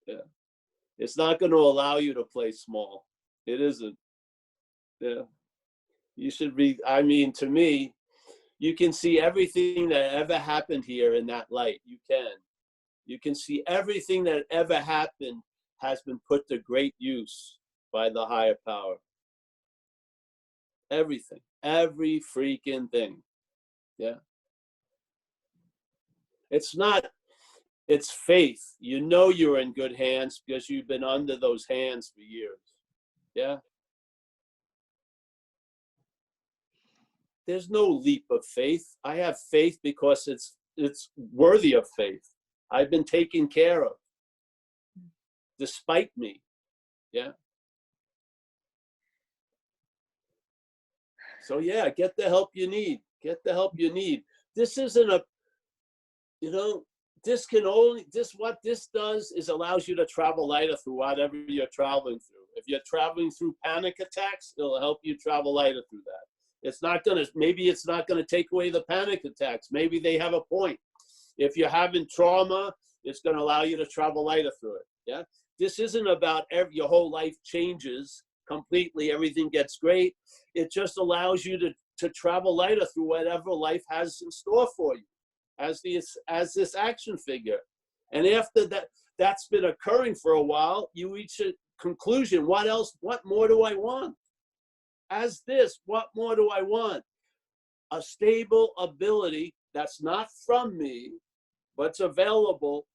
Yeah. It's not going to allow you to play small. It isn't. Yeah. You should be, I mean, to me, you can see everything that ever happened here in that light. You can see everything that ever happened has been put to great use by the higher power. Everything, every freaking thing. Yeah. It's faith. You know you're in good hands because you've been under those hands for years. Yeah. There's no leap of faith. I have faith because it's worthy of faith. I've been taken care of despite me. Yeah. So yeah, get the help you need. Get the help you need. This isn't what this does is allows you to travel lighter through whatever you're traveling through. If you're traveling through panic attacks, it'll help you travel lighter through that. Maybe it's not gonna take away the panic attacks. Maybe they have a point. If you're having trauma, it's gonna allow you to travel lighter through it. Yeah. This isn't about your whole life changes completely, everything gets great. It just allows you to travel lighter through whatever life has in store for you as this action figure. And after that's been occurring for a while, you reach a conclusion. What else? What more do I want? As this, what more do I want? A stable ability that's not from me, but it's available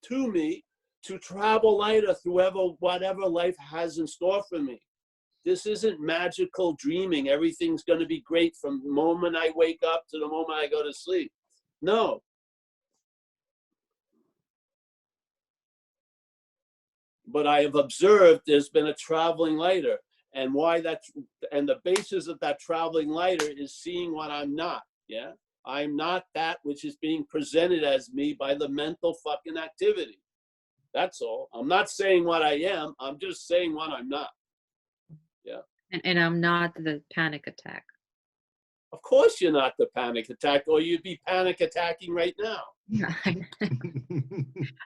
to me to travel lighter through whatever life has in store for me. This isn't magical dreaming. Everything's going to be great from the moment I wake up to the moment I go to sleep. No. But I have observed there's been a traveling lighter, and and the basis of that traveling lighter is seeing what I'm not. Yeah, I'm not that which is being presented as me by the mental fucking activity. That's all. I'm not saying what I am. I'm just saying what I'm not. Yeah. And I'm not the panic attack. Of course you're not the panic attack, or you'd be panic attacking right now.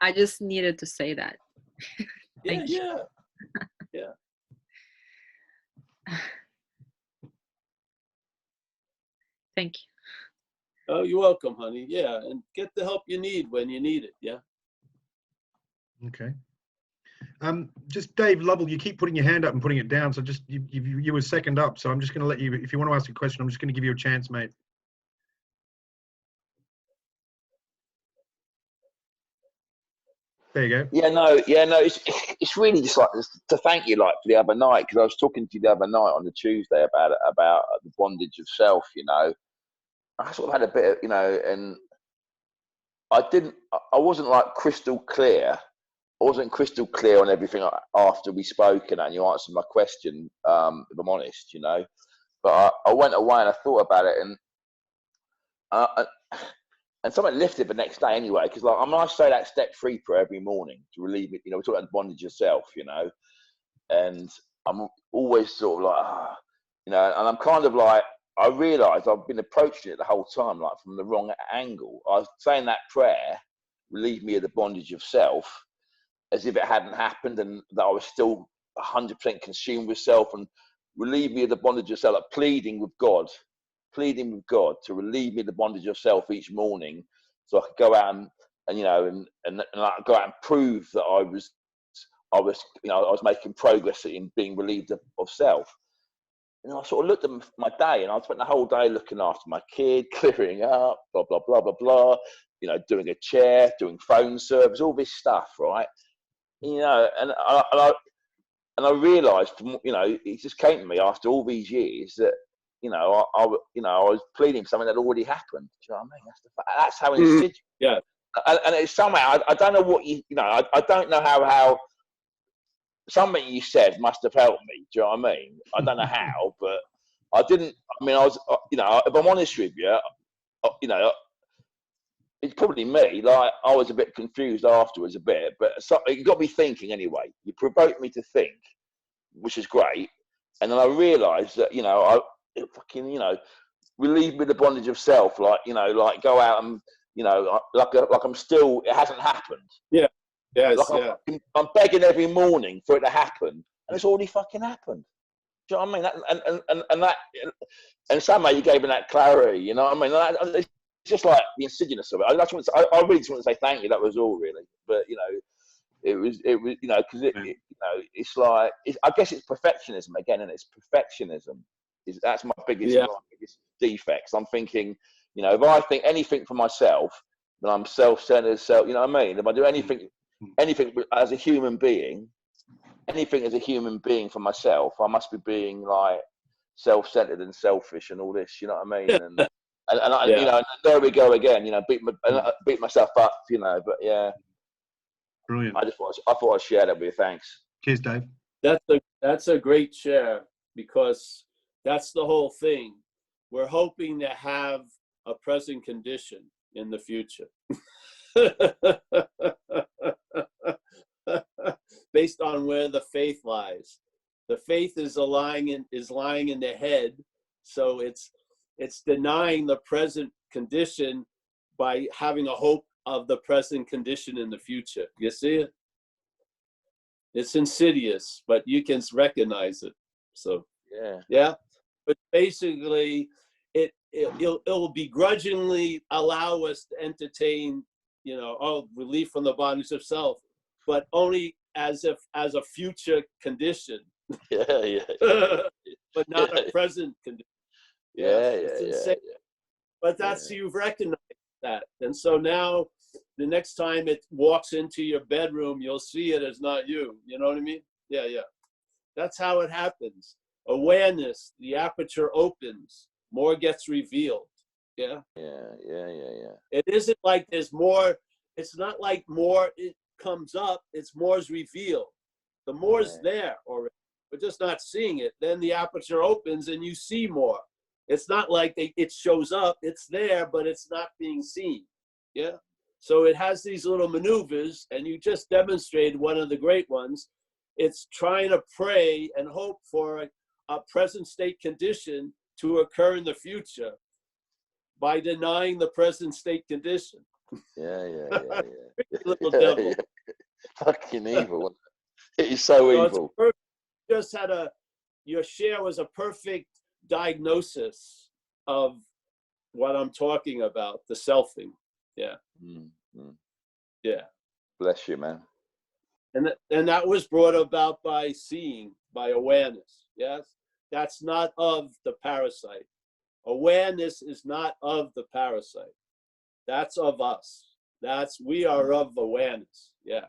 I just needed to say that. Yeah, You. yeah, yeah. Thank you. Oh, you're welcome, honey. Yeah, and get the help you need when you need it. Yeah. Okay. Just Dave Lovell, you keep putting your hand up and putting it down. So just you were second up. So I'm just going to let you, if you want to ask a question, I'm just going to give you a chance, mate. There you go. Yeah, no. It's really just like to thank you, like for the other night, because I was talking to you the other night on the Tuesday about the bondage of self. You know, I sort of had a bit of, you know, and I wasn't like crystal clear. I wasn't crystal clear on everything after we spoke, and you answered my question. If I'm honest, you know, but I went away and I thought about it, and something lifted the next day anyway, because like I say that step 3 prayer every morning to relieve it. You know, we talk about bondage yourself, you know, and I'm always sort of like, you know, and I'm kind of like, I realised I've been approaching it the whole time, like from the wrong angle. I was saying that prayer, relieve me of the bondage of self, as if it hadn't happened, and that I was still 100% consumed with self, and relieve me of the bondage of self, like pleading with God to relieve me of the bondage of self each morning, so I could go out and you know, and like go out and prove that I was, you know, I was making progress in being relieved of self. And I sort of looked at my day, and I spent the whole day looking after my kid, clearing up, blah blah blah blah blah, you know, doing a chair, doing phone service, all this stuff, right? You know, and I realised, you know, it just came to me after all these years that, you know, I was pleading something that already happened. Do you know what I mean? That's how insidious. Yeah. And it's somehow, I don't know what you know, I don't know how something you said must have helped me. Do you know what I mean? I don't know how, but I didn't. I mean, I was, you know, if I'm honest with you, you know, it's probably me. Like I was a bit confused afterwards, a bit, but it got me thinking anyway. You provoked me to think, which is great, and then I realised that, you know, fucking, you know, relieve me of the bondage of self, like, you know, like go out and, you know, like I'm still, it hasn't happened. Yeah. Yes. Like Yeah. I'm begging every morning for it to happen, and it's already fucking happened. Do you know what I mean? And somehow you gave me that clarity. You know what I mean? It's just like the insidiousness of it. I really just want to say thank you. That was all, really. But you know, it was, you know, because you know, it's like, I guess it's perfectionism again, and it's perfectionism. That's my biggest defects. I'm thinking, you know, if I think anything for myself, then I'm self-centered. You know what I mean? If I do anything as a human being, for myself, I must be being like self-centered and selfish and all this. You know what I mean? And I, you know, there we go again. You know, beat myself up. You know, but yeah. Brilliant. I thought I'd share that with you. Thanks. Cheers, Dave. That's a great share, because that's the whole thing. We're hoping to have a present condition in the future. Based on where the faith lies. The faith is lying in the head, so it's denying the present condition by having a hope of the present condition in the future. You see it? It's insidious, but you can recognize it. So Yeah. yeah, but basically it'll begrudgingly allow us to entertain, you know, oh, relief from the bondage of self, but only as a future condition. Yeah. But not a present condition. It's insane. But that's, you've recognized that. And so now the next time it walks into your bedroom, you'll see it as not you. You know what I mean? Yeah. That's how it happens. Awareness, the aperture opens, more gets revealed. Yeah. It isn't like there's more, it's not like more it comes up, it's more's revealed. The more's there already. We're just not seeing it. Then the aperture opens and you see more. It's not like it shows up, it's there, but it's not being seen. Yeah. So it has these little maneuvers, and you just demonstrated one of the great ones. It's trying to pray and hope for a present state condition to occur in the future by denying the present state condition. Little devil. Fucking evil. It is so evil. Just had your share was a perfect diagnosis of what I'm talking about, the selfing. Yeah. Yeah. Bless you, man. And that was brought about by seeing, by awareness. Yes. That's not of the parasite. Awareness is not of the parasite. That's of us. We are of awareness. Yeah.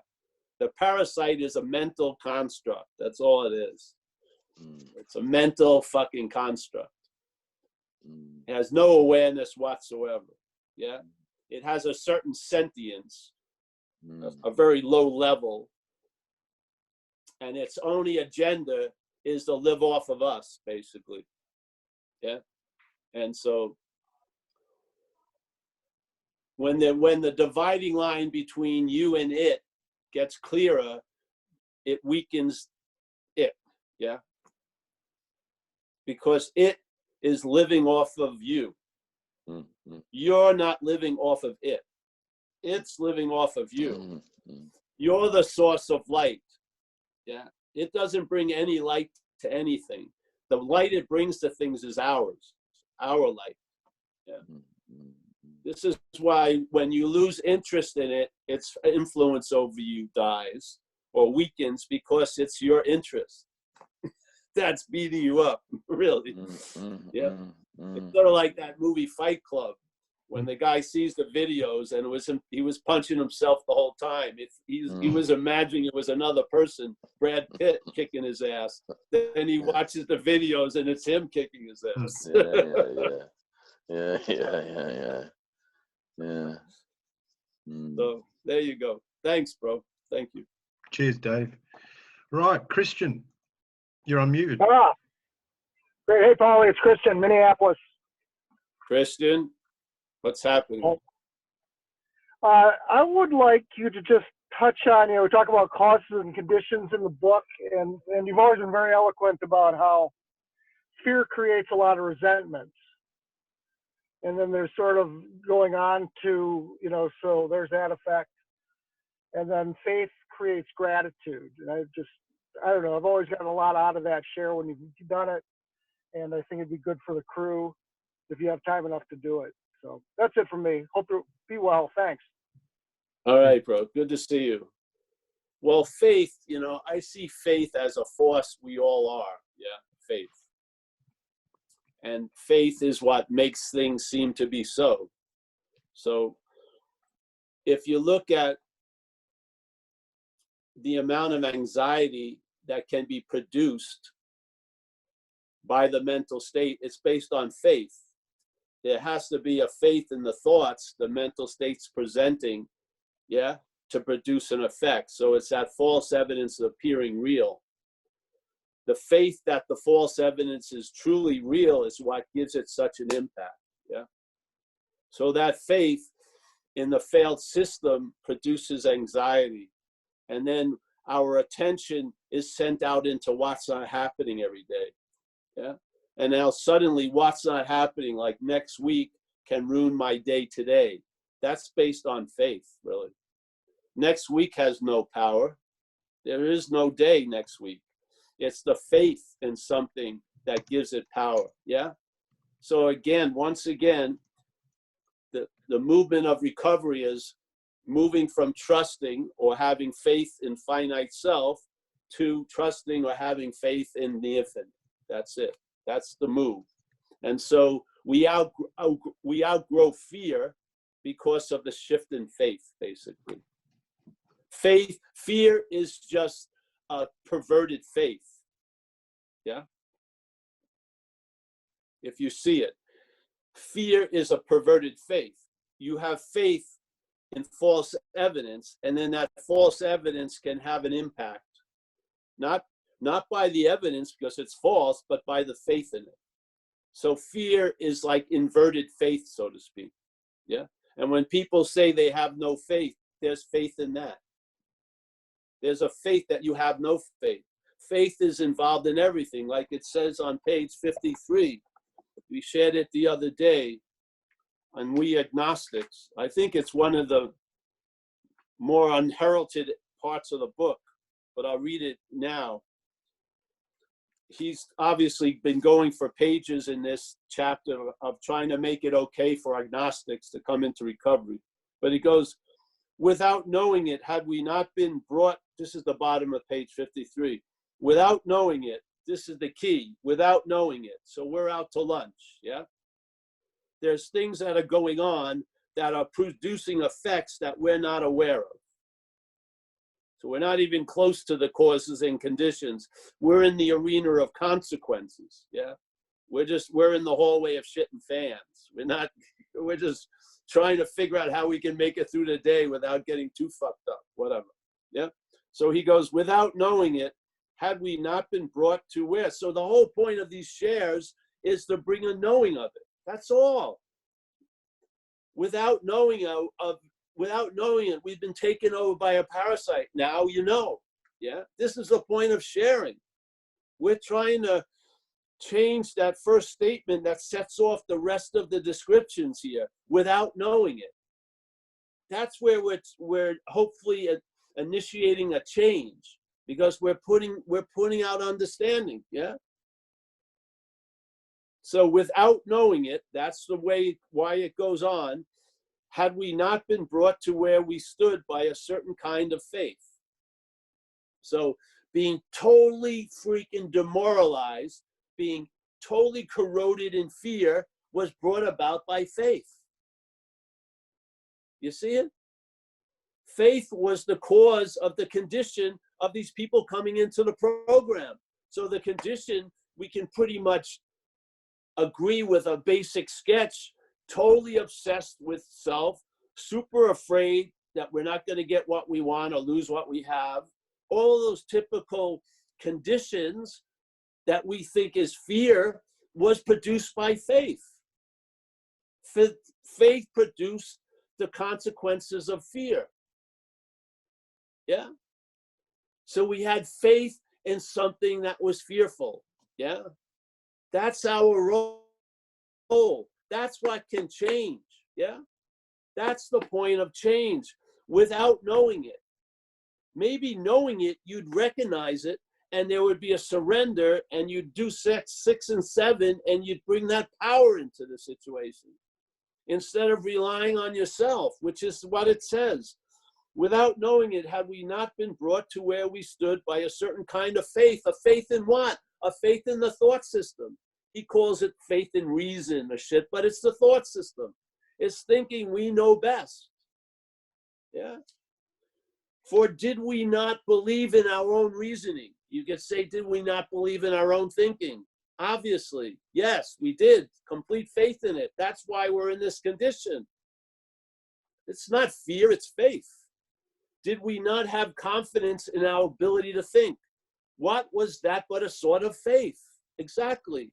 The parasite is a mental construct. That's all it is. It's a mental fucking construct. It has no awareness whatsoever. Yeah. It has a certain sentience, a very low level. And its only agenda is to live off of us, basically. Yeah. And so when the dividing line between you and it gets clearer, it weakens it. Yeah. Because it is living off of you. You're not living off of it. It's living off of you. You're the source of light. Yeah. It doesn't bring any light to anything. The light it brings to things is ours, our light. Yeah. This is why when you lose interest in it, its influence over you dies or weakens, because it's your interest that's beating you up, really. Yeah. It's sort of like that movie Fight Club, when the guy sees the videos and he was punching himself the whole time. He was imagining it was another person, Brad Pitt, kicking his ass. Then he watches the videos and it's him kicking his ass. Yeah. So there you go. Thanks, bro. Thank you. Cheers, Dave. Right, Christian, you're unmuted. Great. Hey, Paulie, it's Christian, Minneapolis. Christian, what's happening? I would like you to just touch on, we talk about causes and conditions in the book, and you've always been very eloquent about how fear creates a lot of resentments. And then there's sort of going on to, so there's that effect. And then faith creates gratitude. And I don't know, I've always gotten a lot out of that share when you've done it. And I think it'd be good for the crew if you have time enough to do it. So that's it from me. Hope you be well. Thanks. All right, bro. Good to see you. Well, faith, I see faith as a force we all are. Yeah, faith. And faith is what makes things seem to be so. So if you look at the amount of anxiety that can be produced by the mental state, it's based on faith. There has to be a faith in the thoughts the mental state's presenting, yeah, to produce an effect. So it's that false evidence appearing real. The faith that the false evidence is truly real is what gives it such an impact. Yeah. So that faith in the failed system produces anxiety. And then our attention is sent out into what's not happening every day. Yeah. And now suddenly what's not happening, like next week, can ruin my day today. That's based on faith, really. Next week has no power. There is no day next week. It's the faith in something that gives it power. Yeah. So again, once again, the movement of recovery is moving from trusting or having faith in finite self to trusting or having faith in the infinite. That's it. That's the move. And so we outgrow fear because of the shift in faith, basically. Fear is just a perverted faith. Yeah. If you see it, fear is a perverted faith. You have faith in false evidence, and then that false evidence can have an impact. Not by the evidence because it's false, but by the faith in it. So fear is like inverted faith, so to speak. Yeah. And when people say they have no faith, there's faith in that. There's a faith that you have no faith. Faith is involved in everything, like it says on page 53. We shared it the other day on We Agnostics. I think it's one of the more unheralded parts of the book, but I'll read it now. He's obviously been going for pages in this chapter of trying to make it okay for agnostics to come into recovery. But he goes, without knowing it, had we not been brought, this is the bottom of page 53, without knowing it, this is the key, without knowing it. So we're out to lunch, yeah? There's things that are going on that are producing effects that we're not aware of. So we're not even close to the causes and conditions. We're in the arena of consequences, yeah? We're in the hallway of shit and fans. We're just trying to figure out how we can make it through the day without getting too fucked up, whatever, yeah? So he goes, without knowing it, had we not been brought to where? So the whole point of these shares is to bring a knowing of it. That's all. Without knowing it, we've been taken over by a parasite. Now you know. Yeah. This is the point of sharing. We're trying to change that first statement that sets off the rest of the descriptions here without knowing it. That's where we're hopefully initiating a change, because we're putting out understanding. Yeah. So without knowing it, that's the way why it goes on. Had we not been brought to where we stood by a certain kind of faith. So being totally freaking demoralized, being totally corroded in fear was brought about by faith. You see it? Faith was the cause of the condition of these people coming into the program. So the condition, we can pretty much agree with a basic sketch, totally obsessed with self, super afraid that we're not going to get what we want or lose what we have. All those typical conditions that we think is fear was produced by faith. Faith produced the consequences of fear. Yeah. So we had faith in something that was fearful. Yeah. That's our role. That's what can change. Yeah. That's the point of change without knowing it. Maybe knowing it, you'd recognize it, and there would be a surrender, and you'd do 6 and 7, and you'd bring that power into the situation instead of relying on yourself, which is what it says. Without knowing it, had we not been brought to where we stood by a certain kind of faith. A faith in what? A faith in the thought system. He calls it faith in reason or shit, but it's the thought system. It's thinking we know best. Yeah. For did we not believe in our own reasoning? You could say, did we not believe in our own thinking? Obviously, yes, we did. Complete faith in it. That's why we're in this condition. It's not fear, it's faith. Did we not have confidence in our ability to think? What was that but a sort of faith? Exactly.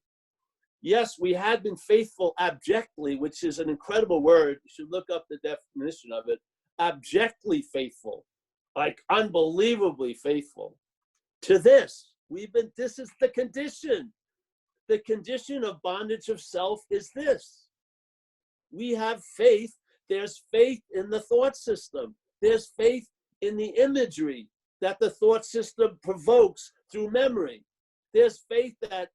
Yes, we had been faithful abjectly, which is an incredible word. You should look up the definition of it. Abjectly faithful, like unbelievably faithful. To this, this is the condition. The condition of bondage of self is this. We have faith. There's faith in the thought system. There's faith in the imagery that the thought system provokes through memory. There's faith that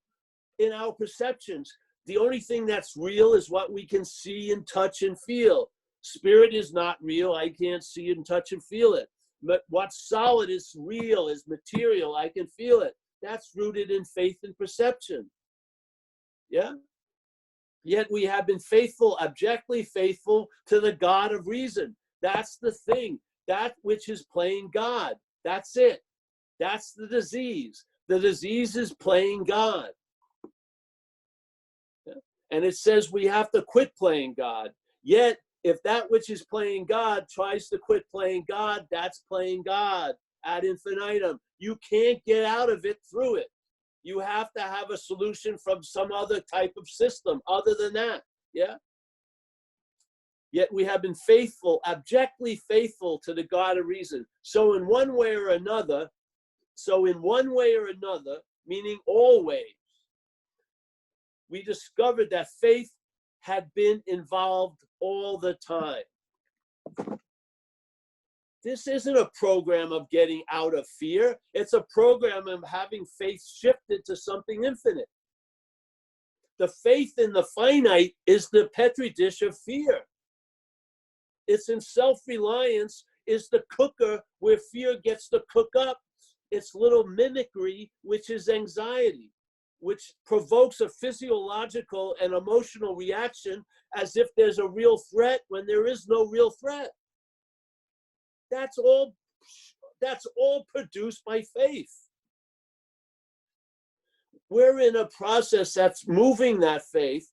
in our perceptions, the only thing that's real is what we can see and touch and feel. Spirit is not real. I can't see it and touch and feel it. But what's solid is real, is material. I can feel it. That's rooted in faith and perception. Yeah? Yet we have been faithful, abjectly faithful to the God of reason. That's the thing. That which is playing God. That's it. That's the disease. The disease is playing God. Yeah? And it says we have to quit playing God. Yet, if that which is playing God tries to quit playing God, that's playing God ad infinitum. You can't get out of it through it. You have to have a solution from some other type of system other than that. Yeah? Yet we have been faithful, abjectly faithful to the God of reason. So in one way or another, meaning always, we discovered that faith had been involved all the time. This isn't a program of getting out of fear. It's a program of having faith shifted to something infinite. The faith in the finite is the petri dish of fear. It's in self-reliance is the cooker where fear gets to cook up its little mimicry, which is anxiety, which provokes a physiological and emotional reaction as if there's a real threat when there is no real threat. That's all produced by faith. We're in a process that's moving that faith,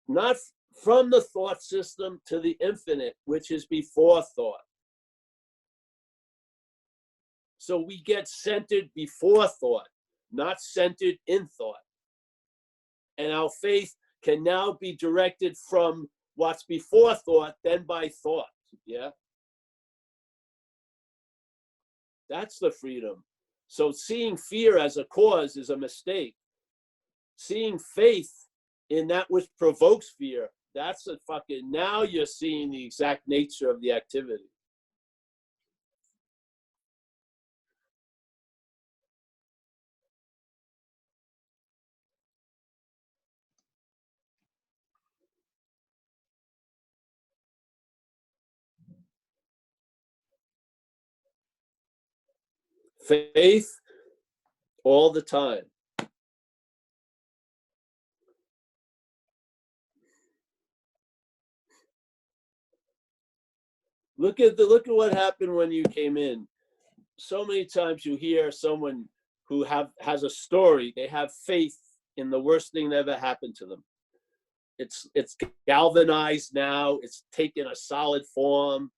not from the thought system to the infinite, which is before thought. So we get centered before thought, not centered in thought. And our faith can now be directed from what's before thought, then by thought. Yeah? That's the freedom. So seeing fear as a cause is a mistake. Seeing faith in that which provokes fear, that's a fucking, now you're seeing the exact nature of the activity. Faith all the time. Look at what happened when you came in. So many times you hear someone who has a story, they have faith in the worst thing that ever happened to them. It's galvanized now, it's taken a solid form.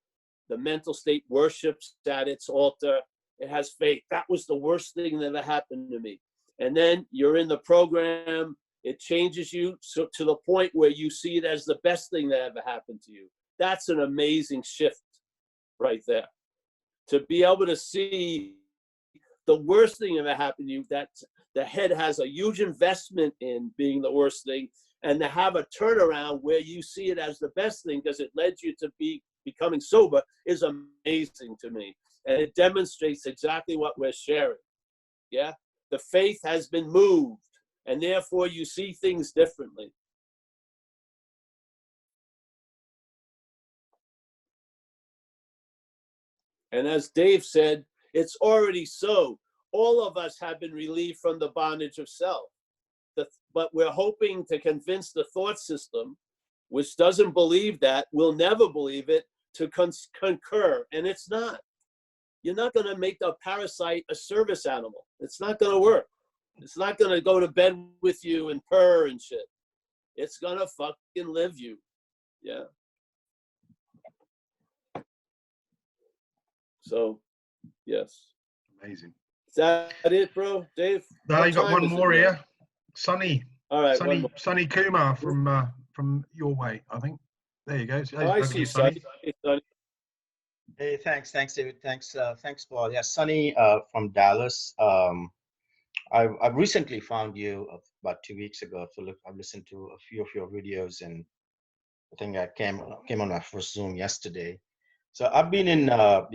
The mental state worships at its altar. It has faith. That was the worst thing that ever happened to me. And then you're in the program, it changes you to the point where you see it as the best thing that ever happened to you. That's an amazing shift right there. To be able to see the worst thing that ever happened to you, that the head has a huge investment in being the worst thing, and to have a turnaround where you see it as the best thing because it led you to becoming sober is amazing to me. And it demonstrates exactly what we're sharing. Yeah? The faith has been moved, and therefore you see things differently. And as Dave said, it's already so. All of us have been relieved from the bondage of self. But we're hoping to convince the thought system, which doesn't believe that, will never believe it, to concur. And it's not. You're not going to make a parasite a service animal. It's not going to work. It's not going to go to bed with you and purr and shit. It's going to fucking live you. Yeah. So, yes. Amazing. Is that it, bro, Dave? No, you got one more here. Sonny. All right. Sonny Kumar from your way, I think. There you go. Oh, I see, Sonny. Hey, Sonny. Hey, thanks, David. Thanks, Paul. Yeah, Sonny from Dallas. I've recently found you about 2 weeks ago. So look, I've listened to a few of your videos, and I think I came on my first Zoom yesterday. So I've been in, I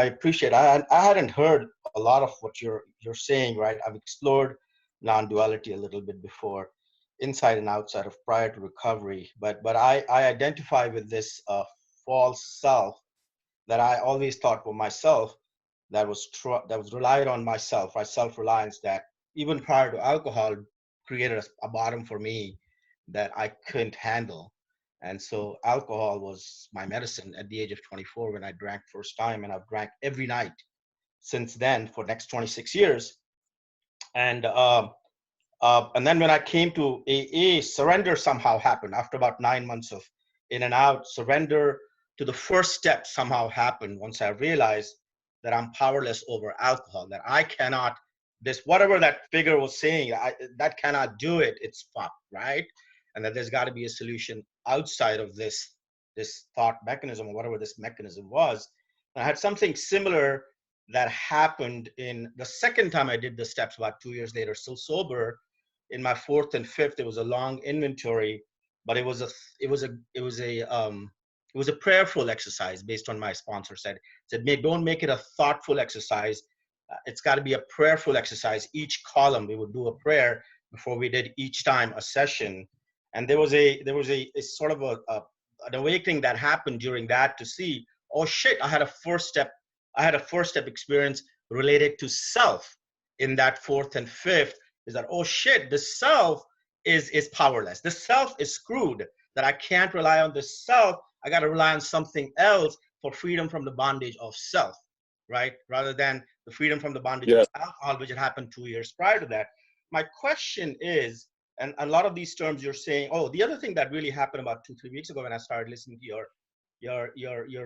appreciate, I hadn't heard a lot of what you're saying, right? I've explored non-duality a little bit before, inside and outside of prior to recovery, but I identify with this false self that I always thought for myself, that was relied on myself, right? Self-reliance, that even prior to alcohol created a bottom for me that I couldn't handle. And so alcohol was my medicine at the age of 24 when I drank first time, and I've drank every night since then for next 26 years. And then when I came to AA, surrender somehow happened after about 9 months of in and out. Surrender to the first step somehow happened once I realized that I'm powerless over alcohol, that I cannot, this, whatever that figure was saying, that cannot do it, it's fucked, right? And that there's got to be a solution outside of this thought mechanism, or whatever this mechanism was. And I had something similar that happened in the second time I did the steps about 2 years later, still sober. In my fourth and fifth, it was a long inventory, but it was a prayerful exercise based on my sponsor said, don't make it a thoughtful exercise. It's got to be a prayerful exercise. Each column, we would do a prayer before we did each time a session. And there was a sort of an awakening that happened during that to see, oh shit, I had a first step experience related to self in that fourth and fifth, is that, oh shit, the self is powerless. The self is screwed, that I can't rely on the self. I got to rely on something else for freedom from the bondage of self, right? Rather than the freedom from the bondage of alcohol, which had happened 2 years prior to that. My question is, and a lot of these terms you're saying, oh, the other thing that really happened about 2-3 weeks ago when I started listening to your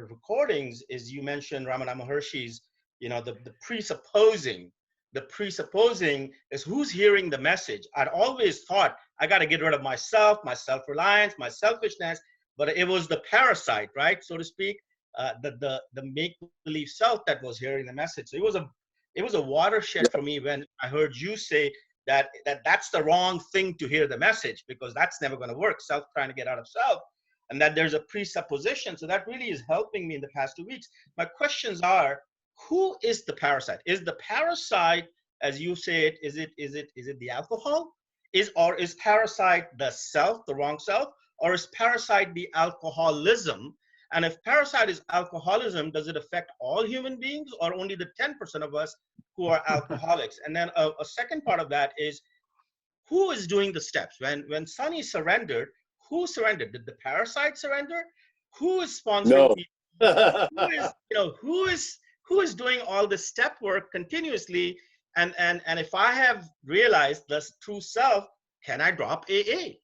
recordings is you mentioned Ramana Maharshi's, the presupposing. The presupposing is who's hearing the message. I'd always thought I got to get rid of myself, my self-reliance, my selfishness, but it was the parasite, right, so to speak, the make-believe self that was hearing the message. So it was a watershed for me when I heard you say that's the wrong thing to hear the message, because that's never going to work. Self trying to get out of self, and that there's a presupposition. So that really is helping me in the past 2 weeks. My questions are, who is the parasite? Is the parasite, as you say it, is it the alcohol? Is parasite the self, the wrong self? Or is parasite the alcoholism? And if parasite is alcoholism, does it affect all human beings or only the 10% of us who are alcoholics? And then a second part of that is, who is doing the steps? When Sunny surrendered, who surrendered? Did the parasite surrender? Who is sponsoring people? Who is doing all the step work continuously? And if I have realized the true self, can I drop AA?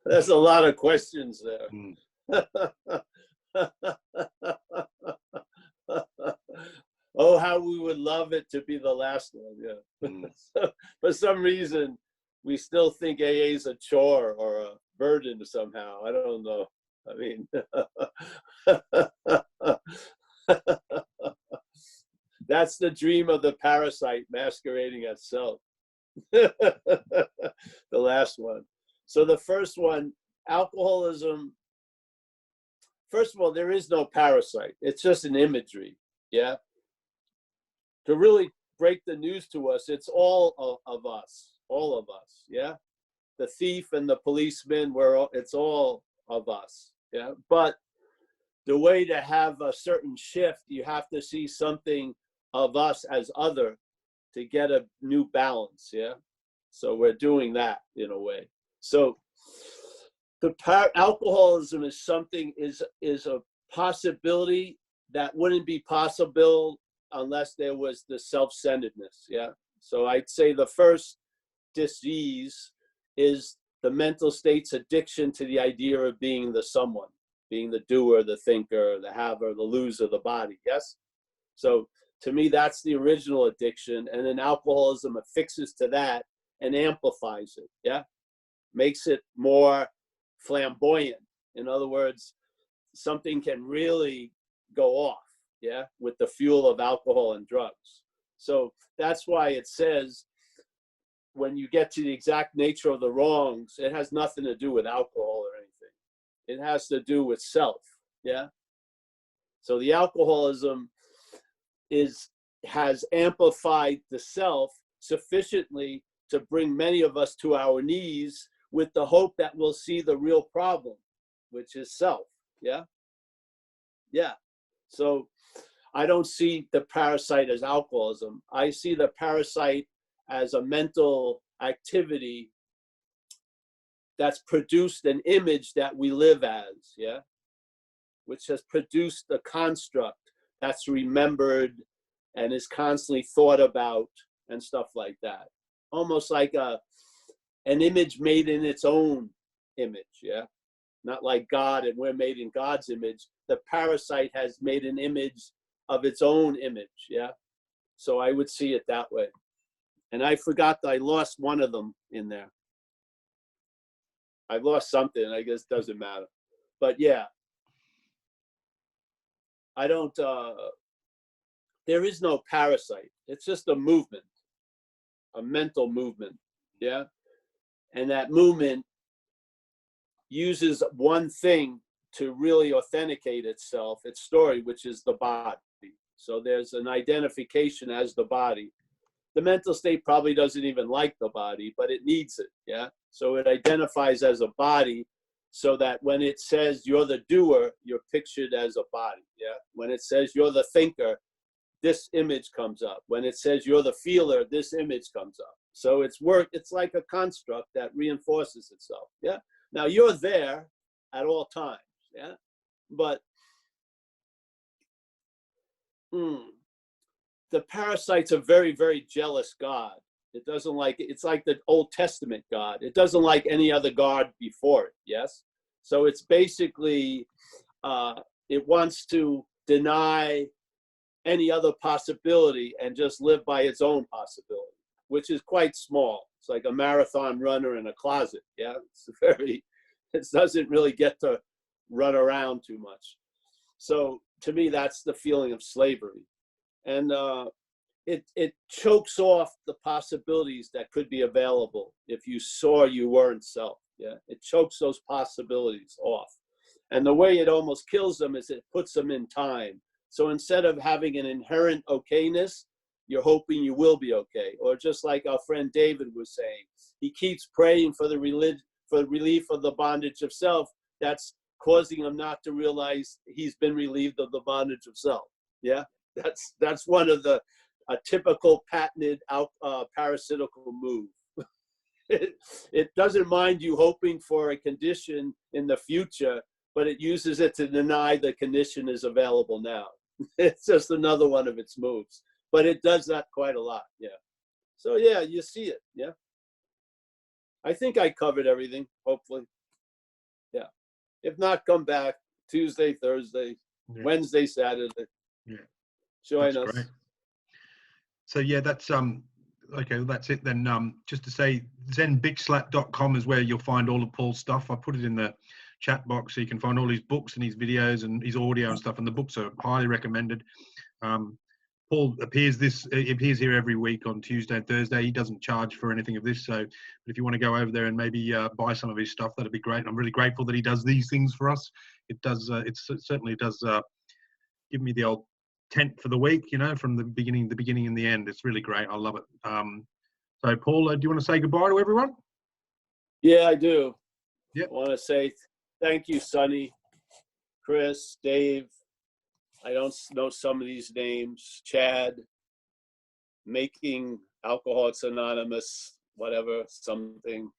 There's a lot of questions there. Oh, how we would love it to be the last one. Yeah. So, for some reason, we still think AA is a chore or a burden somehow. I don't know. I mean, that's the dream of the parasite masquerading as self. The last one. So the first one, alcoholism. First of all, there is no parasite. It's just an imagery. Yeah. To really break the news to us, it's all of us. All of us. Yeah. The thief and the policeman, it's all of us. Yeah. But the way to have a certain shift, you have to see something of us as other to get a new balance. Yeah. So we're doing that in a way. So the alcoholism is something, is a possibility that wouldn't be possible unless there was the self-centeredness. Yeah. So I'd say the first disease is the mental state's addiction to the idea of being the someone, being the doer, the thinker, the haver, the loser, the body. Yes. So to me, that's the original addiction. And then alcoholism affixes to that and amplifies it. Yeah. Makes it more flamboyant. In other words, something can really go off. Yeah. With the fuel of alcohol and drugs. So that's why it says, when you get to the exact nature of the wrongs, it has nothing to do with alcohol or anything. It has to do with self. Yeah. So the alcoholism has amplified the self sufficiently to bring many of us to our knees with the hope that we'll see the real problem, which is self. Yeah. Yeah. So I don't see the parasite as alcoholism. I see the parasite as a mental activity that's produced an image that we live as, yeah, which has produced a construct that's remembered and is constantly thought about and stuff like that. Almost like an image made in its own image, yeah? Not like God and we're made in God's image. The parasite has made an image of its own image, yeah? So I would see it that way. And I forgot that I lost one of them in there. I lost something, I guess it doesn't matter. But yeah, I don't, there is no parasite. It's just a movement, a mental movement, yeah? And that movement uses one thing to really authenticate itself, its story, which is the body. So there's an identification as the body. The mental state probably doesn't even like the body, but it needs it, yeah? So it identifies as a body so that when it says you're the doer, you're pictured as a body, yeah? When it says you're the thinker, this image comes up. When it says you're the feeler, this image comes up. So it's like a construct that reinforces itself, yeah? Now you're there at all times, yeah? But the parasite's a very, very jealous God. It doesn't like, it's like the Old Testament God. It doesn't like any other God before it, yes? So it's basically, it wants to deny any other possibility and just live by its own possibility, which is quite small. It's like a marathon runner in a closet, yeah? It doesn't really get to run around too much. So to me, that's the feeling of slavery. And it chokes off the possibilities that could be available if you saw you weren't self, yeah? It chokes those possibilities off. And the way it almost kills them is it puts them in time. So instead of having an inherent okayness, you're hoping you will be okay. Or just like our friend David was saying, he keeps praying for the relief of the bondage of self. That's causing him not to realize he's been relieved of the bondage of self. Yeah, that's one of a typical patented parasitical move. It doesn't mind you hoping for a condition in the future, but it uses it to deny the condition is available now. It's just another one of its moves, but it does that quite a lot. Yeah. So yeah, you see it. Yeah. I think I covered everything, hopefully. Yeah. If not, come back Tuesday, Thursday, yeah. Wednesday, Saturday. Yeah. Join that's us. Great. So yeah, that's okay, well, that's it then. Just to say, zenbigslap.com is where you'll find all of Paul's stuff. I put it in the chat box so you can find all his books and his videos and his audio and stuff, and the books are highly recommended. Paul appears here every week on Tuesday and Thursday. He doesn't charge for anything of this, so but if you want to go over there and maybe buy some of his stuff, that'd be great. And I'm really grateful that he does these things for us. It certainly does give me the old tent for the week, you know, from the beginning and the end. It's really great. I love it. So Paul, do you want to say goodbye to everyone? Yeah, I do. Yep. I want to say thank you, Sonny, Chris, Dave. I don't know some of these names. Chad, Making Alcoholics Anonymous, whatever, something.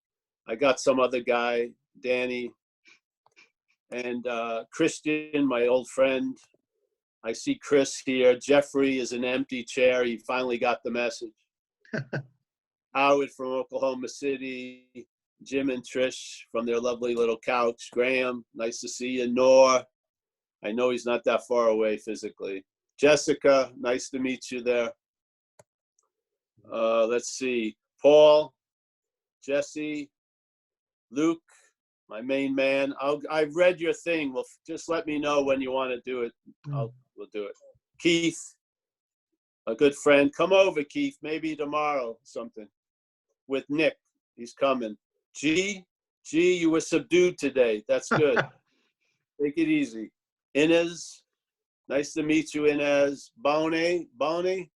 I got some other guy, Danny, and Christian, my old friend. I see Chris here. Jeffrey is an empty chair. He finally got the message. Howard from Oklahoma City. Jim and Trish from their lovely little couch. Graham, nice to see you. Noor, I know he's not that far away physically. Jessica, nice to meet you there. Let's see. Paul, Jesse, Luke, my main man. I've read your thing. Well, just let me know when you want to do it. We'll do it. Keith, a good friend. Come over, Keith. Maybe tomorrow, something. With Nick, he's coming. G, you were subdued today. That's good. Take it easy. Inez, nice to meet you, Inez. Bonnie,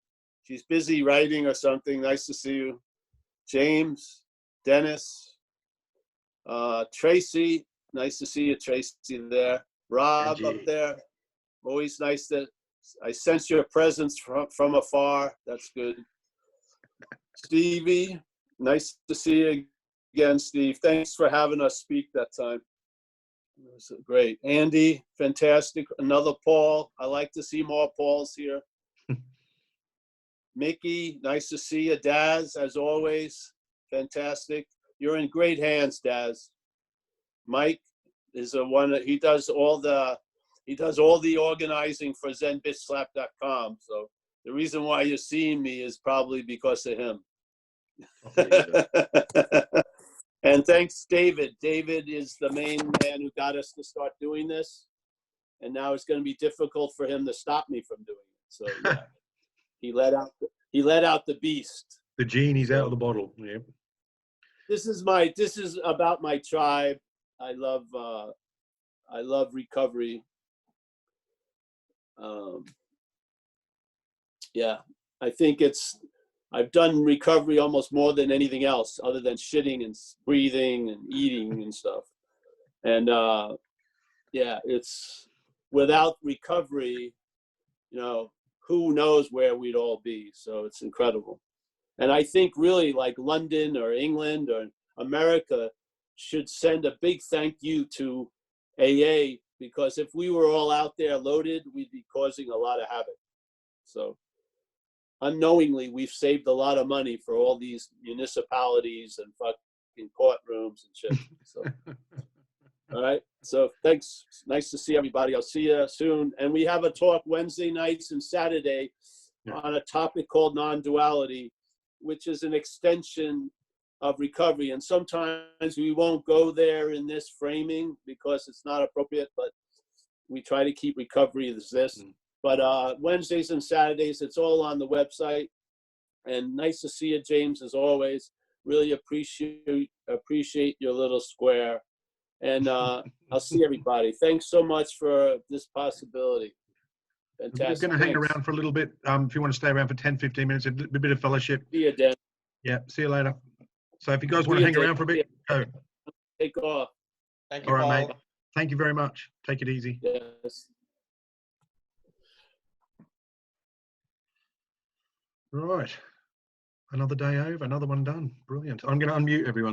she's busy writing or something. Nice to see you. James, Dennis, Tracy, nice to see you, Tracy, there. Rob up there, always nice to, I sense your presence from afar. That's good. Stevie, nice to see you again, Steve. Thanks for having us speak that time. It was great. Andy, fantastic. Another Paul. I like to see more Pauls here. Mickey, nice to see you. Daz, as always, fantastic. You're in great hands, Daz. Mike is the one that he does all the organizing for ZenBitchSlap.com. So the reason why you're seeing me is probably because of him. And thanks, David. David is the main man who got us to start doing this. And now it's going to be difficult for him to stop me from doing it. So yeah, he let out the beast. The genie's out of the bottle. Yeah. This is about my tribe. I love recovery. Yeah, I think I've done recovery almost more than anything else other than shitting and breathing and eating and stuff. And yeah, it's without recovery, who knows where we'd all be. So it's incredible. And I think really like London or England or America should send a big thank you to AA, because if we were all out there loaded, we'd be causing a lot of havoc. So unknowingly, we've saved a lot of money for all these municipalities and fucking courtrooms and shit. So, all right. So thanks. Nice to see everybody. I'll see you soon. And we have a talk Wednesday nights and Saturday on a topic called non-duality, which is an extension of recovery. And sometimes we won't go there in this framing because it's not appropriate, but we try to keep recovery as this. But Wednesdays and Saturdays, it's all on the website. And nice to see you, James, as always. Really appreciate your little square. And I'll see everybody. Thanks so much for this possibility. Fantastic. We're going to hang around for a little bit. If you want to stay around for 10, 15 minutes, a bit of fellowship. See you, Dan. Yeah, see you later. So if you guys want to hang around for a bit, go. Take off. Thank you, All right, Paul. mate. Thank you very much. Take it easy. Yes. Right. Another day over, another one done. Brilliant. I'm going to unmute everyone.